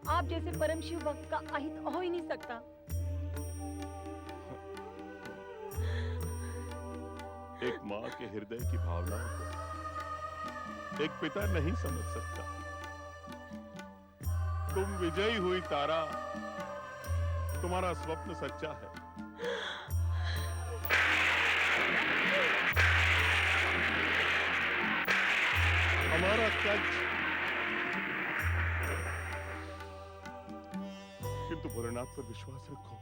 आप जैसे परम शिव भक्त का अहित हो ही नहीं सकता। एक माँ के हृदय की भावनाओं को एक पिता नहीं समझ सकता। तुम विजयी हुई तारा, तुम्हारा स्वप्न सच्चा है। हमारा कच, किंतु भोलेनाथ पर विश्वास रखो,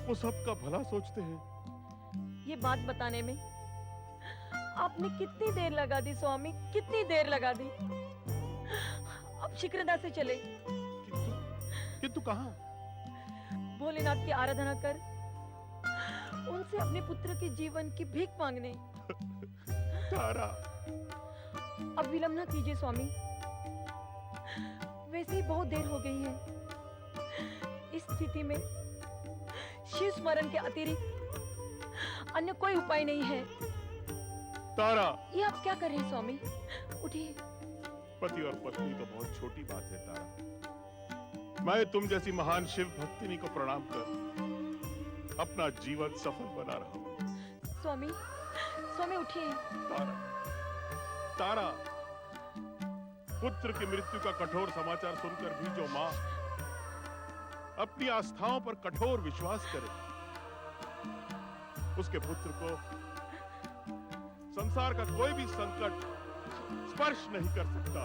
वो सबका भला सोचते हैं। ये बात बताने में आपने कितनी देर लगा दी स्वामी, कितनी देर लगा दी। अब शीघ्रता से चले। किंतु कहाँ? भोलेनाथ की आराधना कर उनसे अपने पुत्र के जीवन की भीख मांगने। तारा, अब विलंब न कीजिए स्वामी, वैसे ही बहुत देर हो गई है। इस स्थिति में शिव स्मरण के अतिरिक्त अन्य कोई उपाय नहीं है। तारा, ये आप क्या कर रहे हैं स्वामी? उठिए। पति और पत्नी तो बहुत छोटी बात है तारा। मैं तुम जैसी महान शिव भक्तिनी को प्रणाम कर अपना जीवन सफल बना रहा हूँ। स्वामी, स्वामी उठिए। तारा, तारा, पुत्र की मृत्यु का कठोर समाचार सुनकर भी जो माँ अपनी आस्थाओं पर कठोर विश्वास करे, उसके पुत्र को संसार का कोई भी संकट स्पर्श नहीं कर सकता।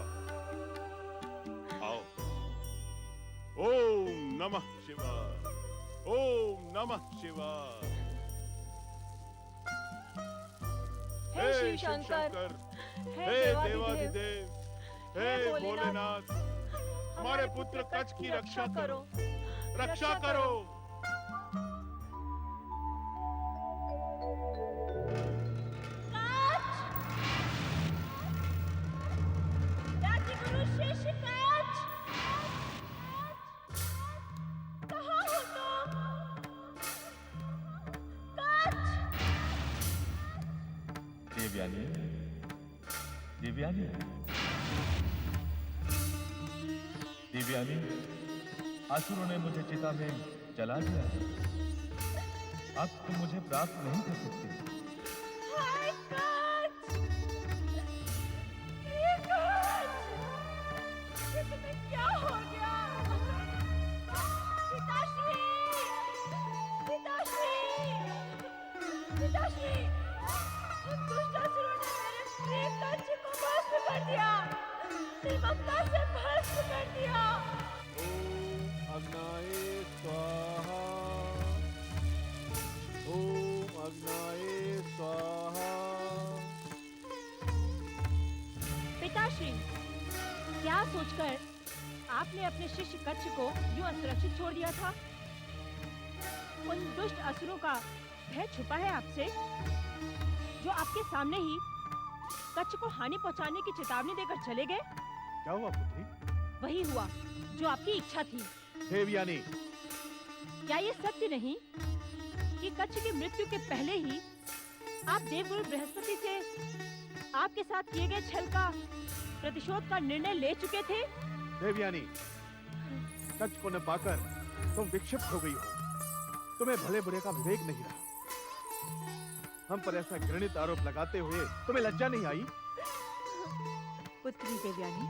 आओ। ओम नमः शिवाय, ओम नमः शिवाय। हे शिव शंकर, हे देवाधिदेव, हे भोलेनाथ, हमारे हमारे पुत्र कच्छ की रक्षा करो, रक्षा करो। राजगुरु शिष्य कच्छ, कहाँ हो तुम? कच्छ! देवयानी, देवयानी, देवयानी, असुरों ने मुझे चिता में जला दिया है। अब तुम मुझे प्राप्त नहीं कर सकती। हाय कच्छ! ये कच्छ! ये तुम्हें क्या हो गया? पिताश्री! पिताश्री! पिताश्री! उन दुष्ट असुरों ने मेरे प्रिय कच्छ को भस्म कर दिया, निर्ममता से भस्म कर दिया। ओम अग्नाय स्वाहा, ओम अग्नाय स्वाहा। पिताश्री, क्या सोचकर आपने अपने शिष्य कच्छ को यूं असुरक्षित छोड़ दिया था? उन दुष्ट असुरों का भय छुपा है आपसे, जो आपके सामने ही कच्छ को हानि पहुंचाने की चेतावनी देकर चले गए। क्या हुआ पुत्री? वही हुआ जो आपकी इच्छा थी। देवयानी, क्या ये सत्य नहीं कि कच्छ की मृत्यु के पहले ही आप देवगुरु बृहस्पति से आपके साथ किए गए छल का प्रतिशोध का निर्णय ले चुके थे? देवयानी, कच्छ को न पाकर तुम विक्षिप्त हो गई हो। तुम्हें भले बुरे का विवेक नहीं रहा। हम पर ऐसा घृणित आरोप लगाते हुए तुम्हें लज्जा नहीं आई? पुत्री देवयानी,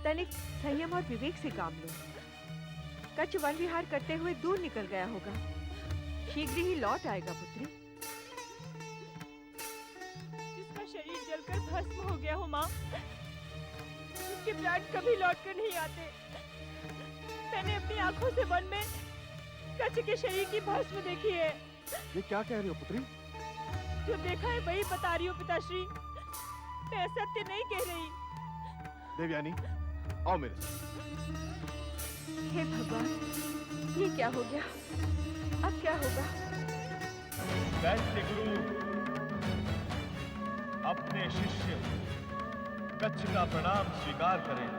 तनिक संयम और विवेक से काम लो। कच्छ वन विहार करते हुए दूर निकल गया होगा, शीघ्र ही लौट आएगा पुत्री। जिसका शरीर जलकर भस्म हो गया हो माँ, उसके प्राण कभी लौट कर नहीं आते। मैंने अपनी आंखों से वन में कच्छ के शरीर की भस्म देखी है। ये क्या कह रही हो पुत्री? जो देखा है वही बता रही हूँ पिताश्री, मैं सत्य नहीं कह रही। देवयानी, आओ मेरे साथ। हे भगवान, ये क्या हो गया? अब क्या होगा? दैत्य गुरु अपने शिष्य कच्छ का प्रणाम स्वीकार करें।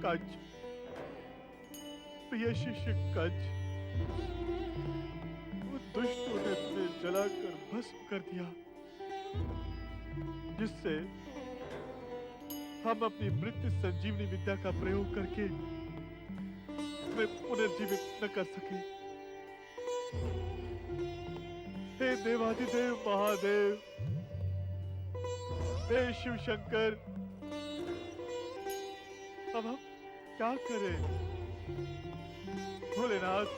कच्छ, प्रिय शिष्य कच्छ, वो दुष्टों ने तुम्हें जलाकर भस्म कर दिया, जिससे हम अपनी मृत्यु संजीवनी विद्या का प्रयोग करके तुम्हें पुनर्जीवित न कर सके। हे देवाधिदेव महादेव, हे शिव शंकर, अब हम क्या करें? भोलेनाथ,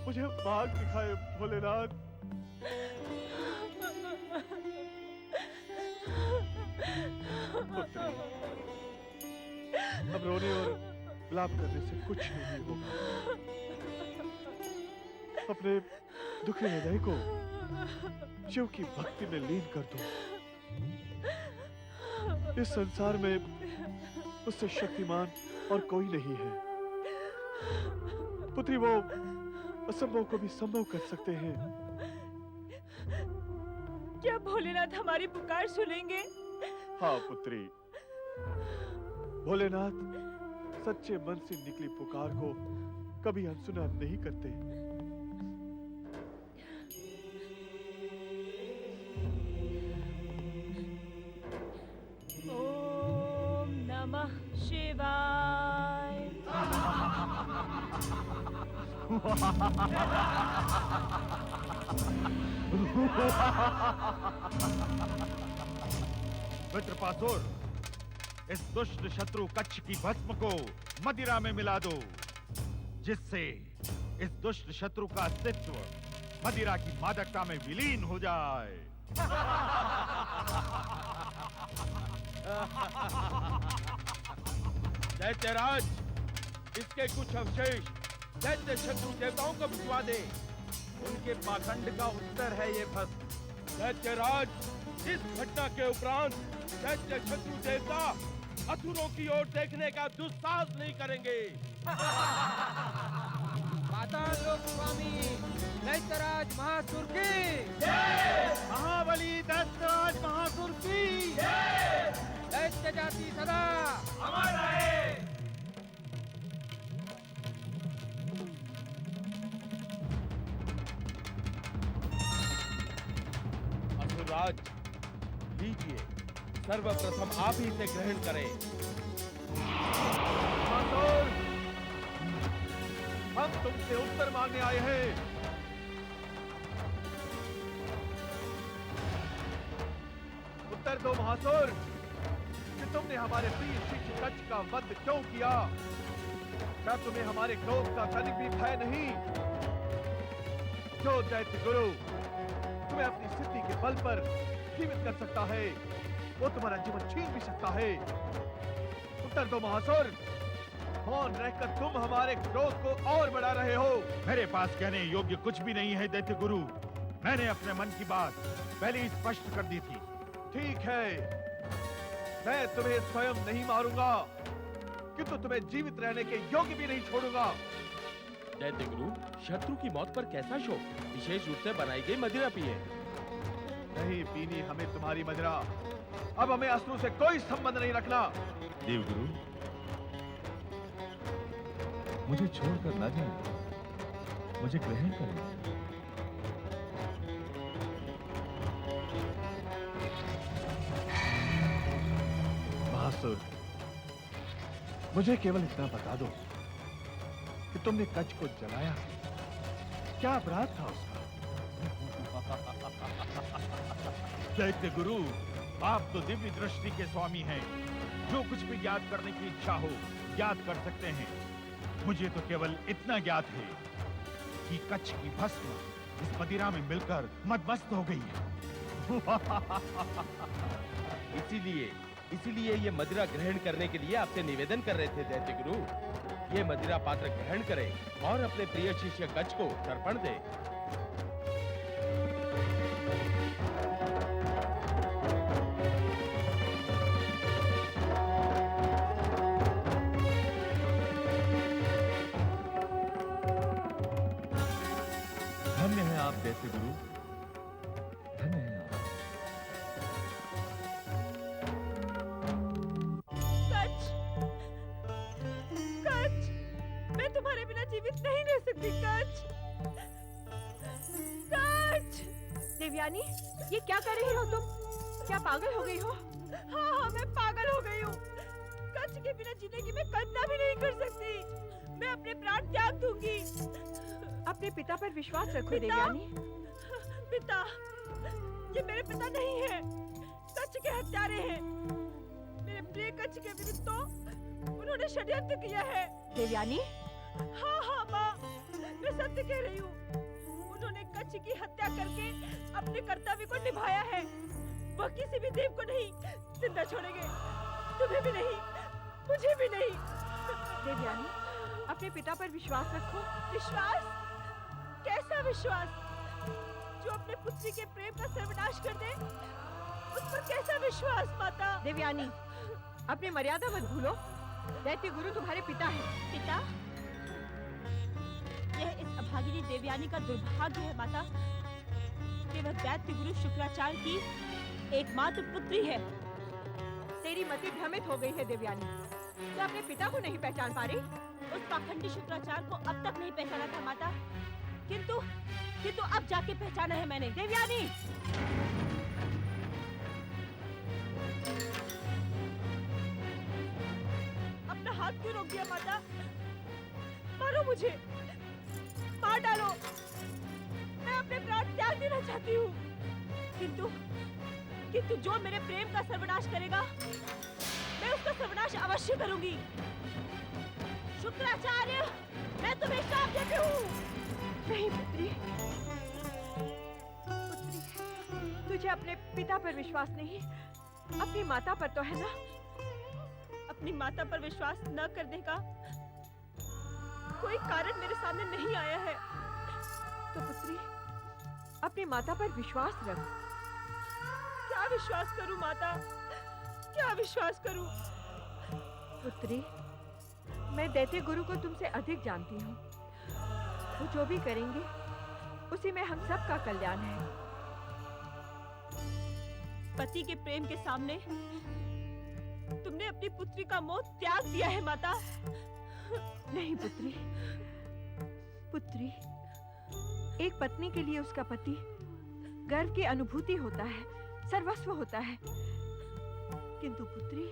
मुझे मार्ग दिखाए भोलेनाथ। पुत्री, अब रोने और विलाप करने से कुछ नहीं होगा। अपने दुखी हृदय को शिव की भक्ति में लीन कर दो। इस संसार में उससे शक्तिमान और कोई नहीं है। पुत्री, वो असंभव को भी संभव कर सकते हैं। क्या भोलेनाथ हमारी पुकार सुनेंगे? हाँ पुत्री, भोलेनाथ सच्चे मन से निकली पुकार को कभी अनसुना नहीं करते। ओम नमः शिवाय। वित्रपासुर, इस दुष्ट शत्रु कच्छ की भस्म को मदिरा में मिला दो, जिससे इस दुष्ट शत्रु का अस्तित्व मदिरा की मादकता में विलीन हो जाए। दैत्यराज, इसके कुछ अवशेष दैत्य शत्रु देवताओं को भिजवा दे। उनके पाखंड का उत्तर है ये भस्म। दैत्यराज, इस घटना के उपरांत दैत्य शत्रु देवता असुरों की ओर देखने का दुस्साहस नहीं करेंगे। पाताल लोक स्वामी दैत्यराज महासुर की महाबली दैत्यराज महासुर की दैत्य जाति सदा अमर रहे। असुरराज, लीजिए, सर्वप्रथम आप ही इसे ग्रहण करें। महासुर, हम तुमसे उत्तर मांगने आए हैं। उत्तर दो महासुर, कि तुमने हमारे प्रिय शिष्य कच्छ का वध क्यों किया? क्या तुम्हें हमारे क्रोध का तनिक भी भय नहीं? जो दैत्य गुरु तुम्हें अपनी सिद्धि के बल पर जीवित कर सकता है, वो तुम्हारा जीवन छीन भी सकता है। उत्तर दो महासुर, मौन रहकर तुम हमारे क्रोध को और बढ़ा रहे हो। मेरे पास कहने योग्य कुछ भी नहीं है दैत्य गुरु। मैंने अपने मन की बात पहले ही स्पष्ट कर दी थी। ठीक है, मैं तुम्हें स्वयं नहीं मारूंगा, किंतु तुम्हें जीवित रहने के योग्य भी नहीं छोड़ूंगा। दैत्य गुरु, शत्रु की मौत पर कैसा शोक? विशेष रूप से बनाई गई मदिरा पिए। नहीं पीनी हमें तुम्हारी मदिरा। अब हमें असुरों से कोई संबंध नहीं रखना। देवगुरु, मुझे छोड़कर न जाए, मुझे ग्रहण करें। महासुर, मुझे केवल इतना बता दो कि तुमने कच्छ को जलाया, क्या अपराध था उसका? दैत्य गुरु, आप तो दिव्य दृष्टि के स्वामी हैं। जो कुछ भी ज्ञात करने की इच्छा हो ज्ञात कर सकते हैं। मुझे तो केवल इतना ज्ञात है कि कच्छ की भस्म इस मदिरा में मिलकर मदमस्त हो गई है। इसीलिए ये मदिरा ग्रहण करने के लिए आपसे निवेदन कर रहे थे दैत्य गुरु। ये मदिरा पात्र ग्रहण करें और अपने प्रिय शिष्य कच्छ को तर्पण दे। धन्य है आप दैत्य गुरु, धन्य है आप। कच्छ, कच्छ, मैं तुम्हारे बिना जीवित नहीं रह सकती कच्छ, कच्छ। देवयानी, ये क्या कर रही हो तुम? क्या पागल हो गई हो? हाँ, मैं पागल हो गई हूँ। कच्छ के बिना जीने की मैं कल्पना भी नहीं कर सकती। मैं अपने प्राण त्याग दूंगी। अपने पिता पर विश्वास रखो पिता? देवयानी। पिता, ये मेरे पिता नहीं है, कच्छ के हत्यारे हैं। मेरे प्रिय कच्छ के विरुद्ध तो उन्होंने षड्यंत्र किया है। देवयानी, हाँ माँ, मैं सत्य कह रही हूँ। उन्होंने कच्छ की हत्या करके अपने कर्तव्य को निभाया है। वह किसी भी देव को नहीं जिंदा छोड़ेंगे, तुम्हें भी नहीं, मुझे भी नहीं। देवयानी, अपने पिता पर विश्वास रखो। विश्वास? कैसा विश्वास? जो अपने पुत्री के प्रेम का सर्वनाश कर दे, उस पर कैसा विश्वास माता? देवयानी, अपनी मर्यादा मत भूलो। दैत्य गुरु तुम्हारे पिता हैं। पिता? यह इस अभागिनी देवयानी का दुर्भाग्य है माता कि वह दैत्य गुरु शुक्राचार्य की एकमात्र पुत्री है। तेरी मति भ्रमित हो गई है देवयानी। तो अपने पिता को नहीं पहचान पा रही? उस पाखंडी शुक्राचार्य को अब तक नहीं पहचाना था माता, किंतु अब जाके पहचाना है मैंने। देवयानी, अपना हाथ क्यों रोक दिया माता? मारो मुझे, मार डालो। मैं अपने प्राण त्याग देना चाहती हूँ, किंतु जो मेरे प्रेम का सर्वनाश करेगा, मैं उसका सर्वनाश अवश्य करूंगी। शुक्राचार्य, मैं तुम्हें श्राप देती हूँ। नहीं पुत्री, तुझे अपने पिता पर विश्वास नहीं, अपनी माता पर तो है ना? अपनी माता पर विश्वास न करने का कोई कारण मेरे सामने नहीं आया है। तो पुत्री, अपनी माता पर विश्वास रख। क्या विश्वास करूं माता, क्या विश्वास करूं? पुत्री, मैं दैत्य गुरु को तुमसे अधिक जानती हूँ। वो जो भी करेंगे उसी में हम सब का कल्याण है। पति के प्रेम के सामने तुमने अपनी पुत्री का मोह त्याग दिया है माता। नहीं पुत्री, पुत्री, एक पत्नी के लिए उसका पति गर्व की अनुभूति होता है, सर्वस्व होता है। किंतु पुत्री,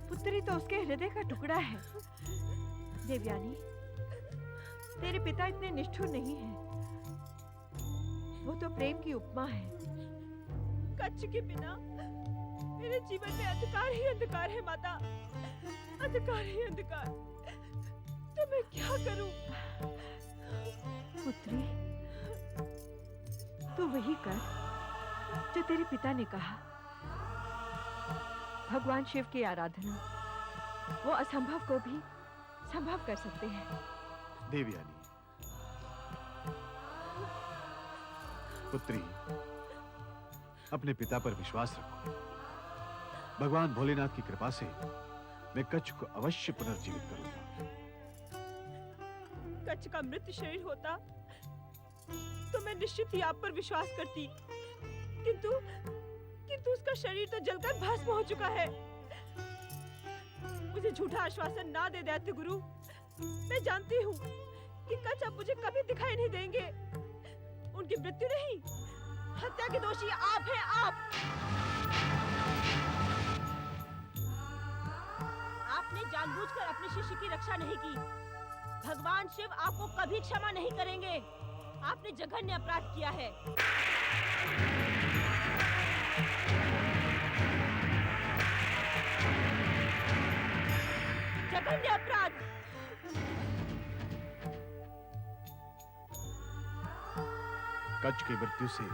पुत्री तो उसके हृदय का टुकड़ा है। देवयानी, तेरे पिता इतने निष्ठुर नहीं हैं। वो तो प्रेम की उपमा है। कच्छ के बिना मेरे जीवन में अंधकार ही अंधकार है माता, अंधकार ही अंधकार। तो मैं क्या करूं? पुत्री, तू वही कर जो तेरे पिता ने कहा। भगवान शिव की आराधना, वो असंभव को भी संभव कर सकते हैं। देवयानी, पुत्री, अपने पिता पर विश्वास रखो। भगवान भोलेनाथ की कृपा से मैं कच्छ को अवश्य पुनर्जीवित करूंगा। कच्छ का मृत शरीर होता तो मैं निश्चित ही आप पर विश्वास करती, किंतु उसका शरीर तो जलकर भस्म हो चुका है। मुझे झूठा आश्वासन ना दे दैत्य गुरु। मैं जानती हूँ कि कच्छ अब मुझे कभी दिखाई नहीं देंगे। उनकी मृत्यु नहीं, हत्या के दोषी आप हैं, आप। आपने जानबूझकर अपने शिष्य की रक्षा नहीं की। भगवान शिव आपको कभी क्षमा नहीं करेंगे। आपने जघन्य अपराध किया है। जघन्य अपराध। कच्छ की मृत्यु से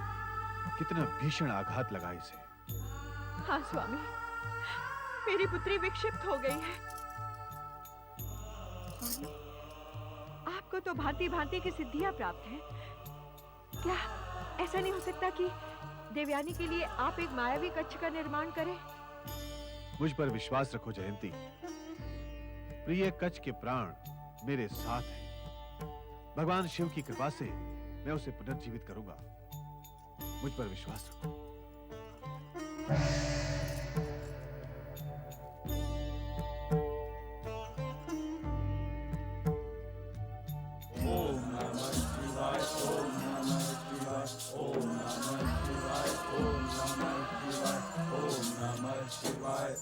कितना भीषण आघात लगा इसे। हाँ स्वामी, मेरी पुत्री विक्षिप्त हो गई है। स्वामी, आपको तो भांति भांति की सिद्धियां प्राप्त हैं। क्या ऐसा नहीं हो सकता कि देवयानी के लिए आप एक मायावी कच्छ का निर्माण करें? मुझ पर विश्वास रखो जयंती। प्रिय कच्छ के प्राण मेरे साथ हैं। भगवान शिव की कृपा से मैं उसे पुनर्जीवित करूंगा। मुझ पर विश्वास रखो। ओम नमः शिवाय, ओम नमः शिवाय, ओम नमः शिवाय, ओम नमः शिवाय, ओम नमः शिवाय,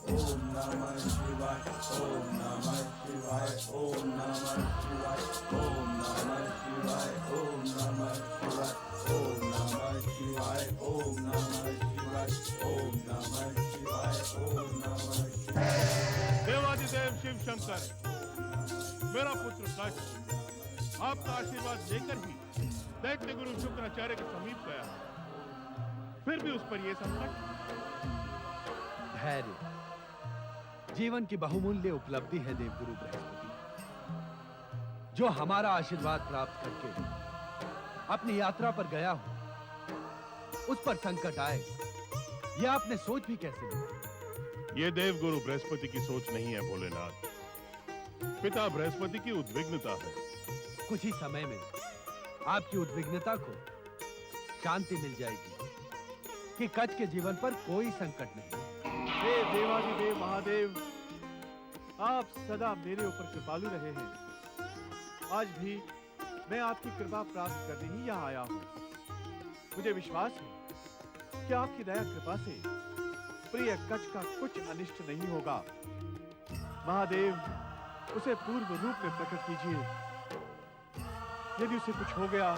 ओम नमः शिवाय, ओम नमः शिवाय, ओम नमः शिवाय, ओम नमः शिवाय, ओम नमः शिवाय, ओम नमः शिवाय, ओम नमः शिवाय, ओम नमः शिवाय, ओम नमः शिवाय। देवादिदेव शिव शंकर, मेरा पुत्र कच्छ आपका आशीर्वाद लेकर ही दैत्य गुरु शुक्राचार्य के समीप गया, फिर भी उस पर यह संकट। धैर्य जीवन की बहुमूल्य उपलब्धि है देवगुरु बृहस्पति। जो हमारा आशीर्वाद प्राप्त करके अपनी यात्रा पर गया हो, उस पर संकट आए, यह आपने सोच भी कैसे लिया? ये देवगुरु बृहस्पति की सोच नहीं है भोलेनाथ, पिता बृहस्पति की उद्विग्नता है। कुछ ही समय में आपकी उद्विग्नता को शांति मिल जाएगी कि कच्छ के जीवन पर कोई संकट नहीं। हे देवादिदेव महादेव, आप सदा मेरे ऊपर कृपालु रहे हैं। आज भी मैं आपकी कृपा प्राप्त करने ही यहाँ आया हूँ। मुझे विश्वास है कि आपकी दया कृपा से प्रिय कच्छ का कुछ अनिष्ट नहीं होगा। महादेव, उसे पूर्व रूप में प्रकट कीजिए। यदि उसे कुछ हो गया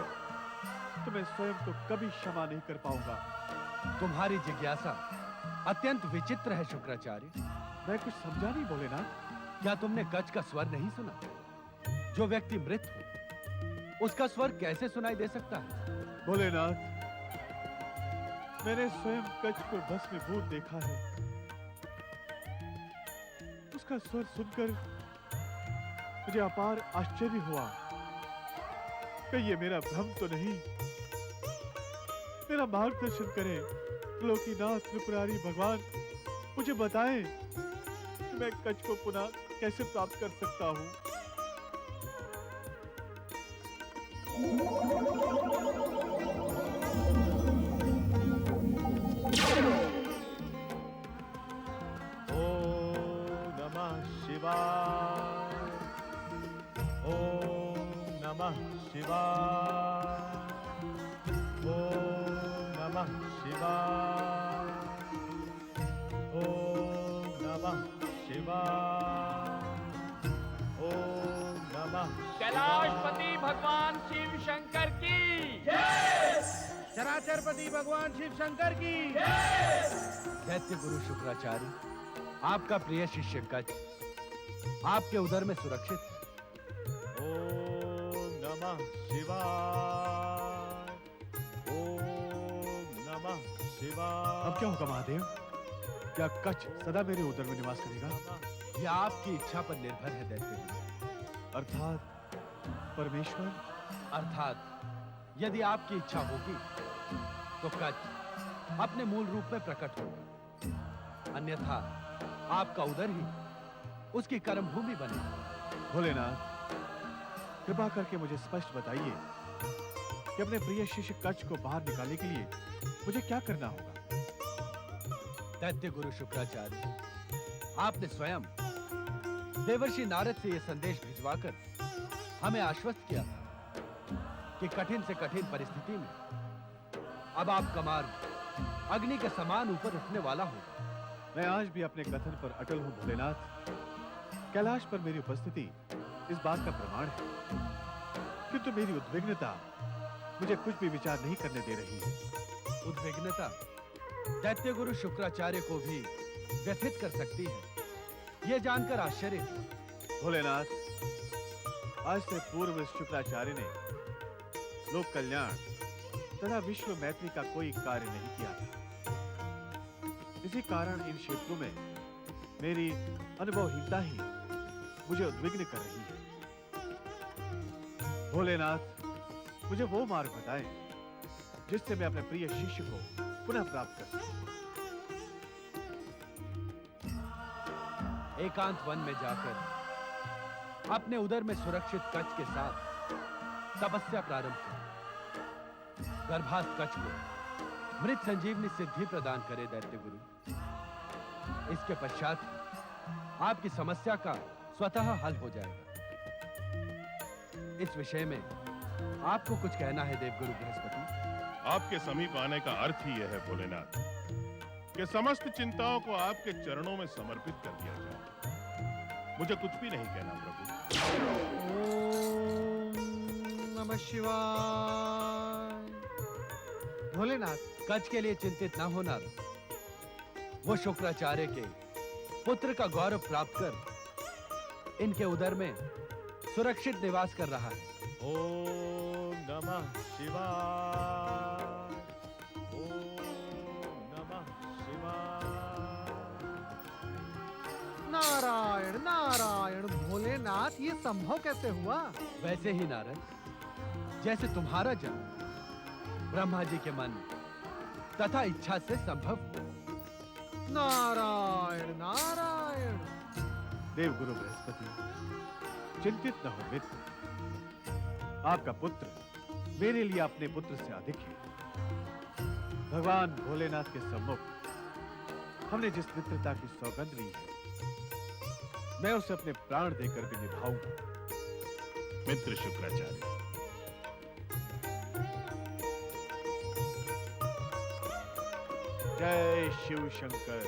तो मैं स्वयं तो कभी क्षमा नहीं कर पाऊंगा। तुम्हारी जिज्ञासा अत्यंत विचित्र है शुक्राचार्य। मैं कुछ समझा नहीं भोलेनाथ। क्या तुमने कच्छ का स्वर नहीं सुना? जो व्यक्ति मृत हो, उसका स्वर कैसे सुनाई दे सकता है? भोलेनाथ, मैंने स्वयं कच्छ को भस्मीभूत देखा है। उसका स्वर सुनकर मुझे अपार आश्चर्य हुआ। कहीं ये मेरा भ्रम तो नहीं? मेरा मार्गदर्शन करें त्रिलोकीनाथ त्रिपुरारी भगवान, मुझे बताएं कि मैं कच्छ को पुनः कैसे प्राप्त कर सकता हूँ। ओम नमः शिवाय, ओम नमः शिवाय, ओम नमः शिवाय, ओम नमः शिवाय, ओम नमः कैलाशपति भगवान शिव शंकर की चराचरपति भगवान शिव शंकर की दैत्य गुरु शुक्राचार्य, आपका प्रिय शिष्य कच्छ आपके उदर में सुरक्षित है। ओम नमः शिवाय, ओम नमः शिवाय। अब क्या होगा महादेव? क्या कच्छ सदा मेरे उदर में निवास करेगा? यह आपकी इच्छा पर निर्भर है दैत्य गुरु। अर्थात परमेश्वर? अर्थात यदि आपकी इच्छा होगी तो कच्छ अपने मूल रूप में प्रकट होगा, अन्यथा आपका उदर ही उसकी कर्मभूमि बनेगी। भोलेनाथ, कृपा करके मुझे स्पष्ट बताइए कि अपने प्रिय शिष्य कच्छ को बाहर निकालने के लिए मुझे क्या करना होगा? दैत्य गुरु शुक्राचार्य, आपने स्वयं देवर्षि नारद से यह संदेश भिजवाकर हमें आश्वस्त किया था कि कठिन से कठिन परिस्थिति में अब आपका मार्ग अग्नि के समान ऊपर उठने वाला होगा। मैं आज भी अपने कथन पर अटल हूं भोलेनाथ। कैलाश पर मेरी उपस्थिति इस बात का प्रमाण है, किंतु मेरी उद्विग्नता मुझे कुछ भी विचार नहीं करने दे रही है। उद्विग्नता दैत्य गुरु शुक्राचार्य को भी व्यथित कर सकती है, यह जानकर आश्चर्य है। भोलेनाथ, आज से पूर्व शुक्राचार्य ने लोक कल्याण तथा विश्व मैत्री का कोई कार्य नहीं किया था। इसी कारण इन क्षेत्रों में मेरी अनुभवहीनता ही मुझे उद्विग्न कर रही है। भोलेनाथ, मुझे वो मार्ग बताएं जिससे मैं अपने प्रिय शिष्य को पुनः प्राप्त कर सकूं। एकांत वन में जाकर अपने उदर में सुरक्षित कच्छ के साथ तपस्या प्रारंभ करें। गर्भास्थ कच्छ को मृत संजीवनी सिद्धि प्रदान करे दैत्य गुरु। इसके पश्चात आपकी समस्या का स्वतः हल हो जाएगा। इस विषय में आपको कुछ कहना है देवगुरु बृहस्पति? आपके समीप आने का अर्थ ही यह है भोलेनाथ कि समस्त चिंताओं को आपके चरणों में समर्पित कर दिया जाए। मुझे कुछ भी नहीं कहना प्रभु। ओम नमः शिवाय। भोलेनाथ, कच्छ के लिए चिंतित न होना, वो शुक्राचार्य के पुत्र का गौरव प्राप्त कर इनके उदर में सुरक्षित निवास कर रहा है। ओम नमः शिवाय, ओम नमः शिवाय। नारायण नारायण। भोलेनाथ, ये संभव कैसे हुआ? वैसे ही नारद, जैसे तुम्हारा जन्म ब्रह्मा जी के मन तथा इच्छा से संभव हो। नारायण नारायण। देवगुरु बृहस्पति, चिंतित न हो मित्र। आपका पुत्र मेरे लिए अपने पुत्र से अधिक है। भगवान भोलेनाथ के सम्मुख हमने जिस मित्रता की सौगंध ली है, मैं उसे अपने प्राण देकर भी निभाऊंगा। मित्र शुक्राचार्य, जय शिव शंकर।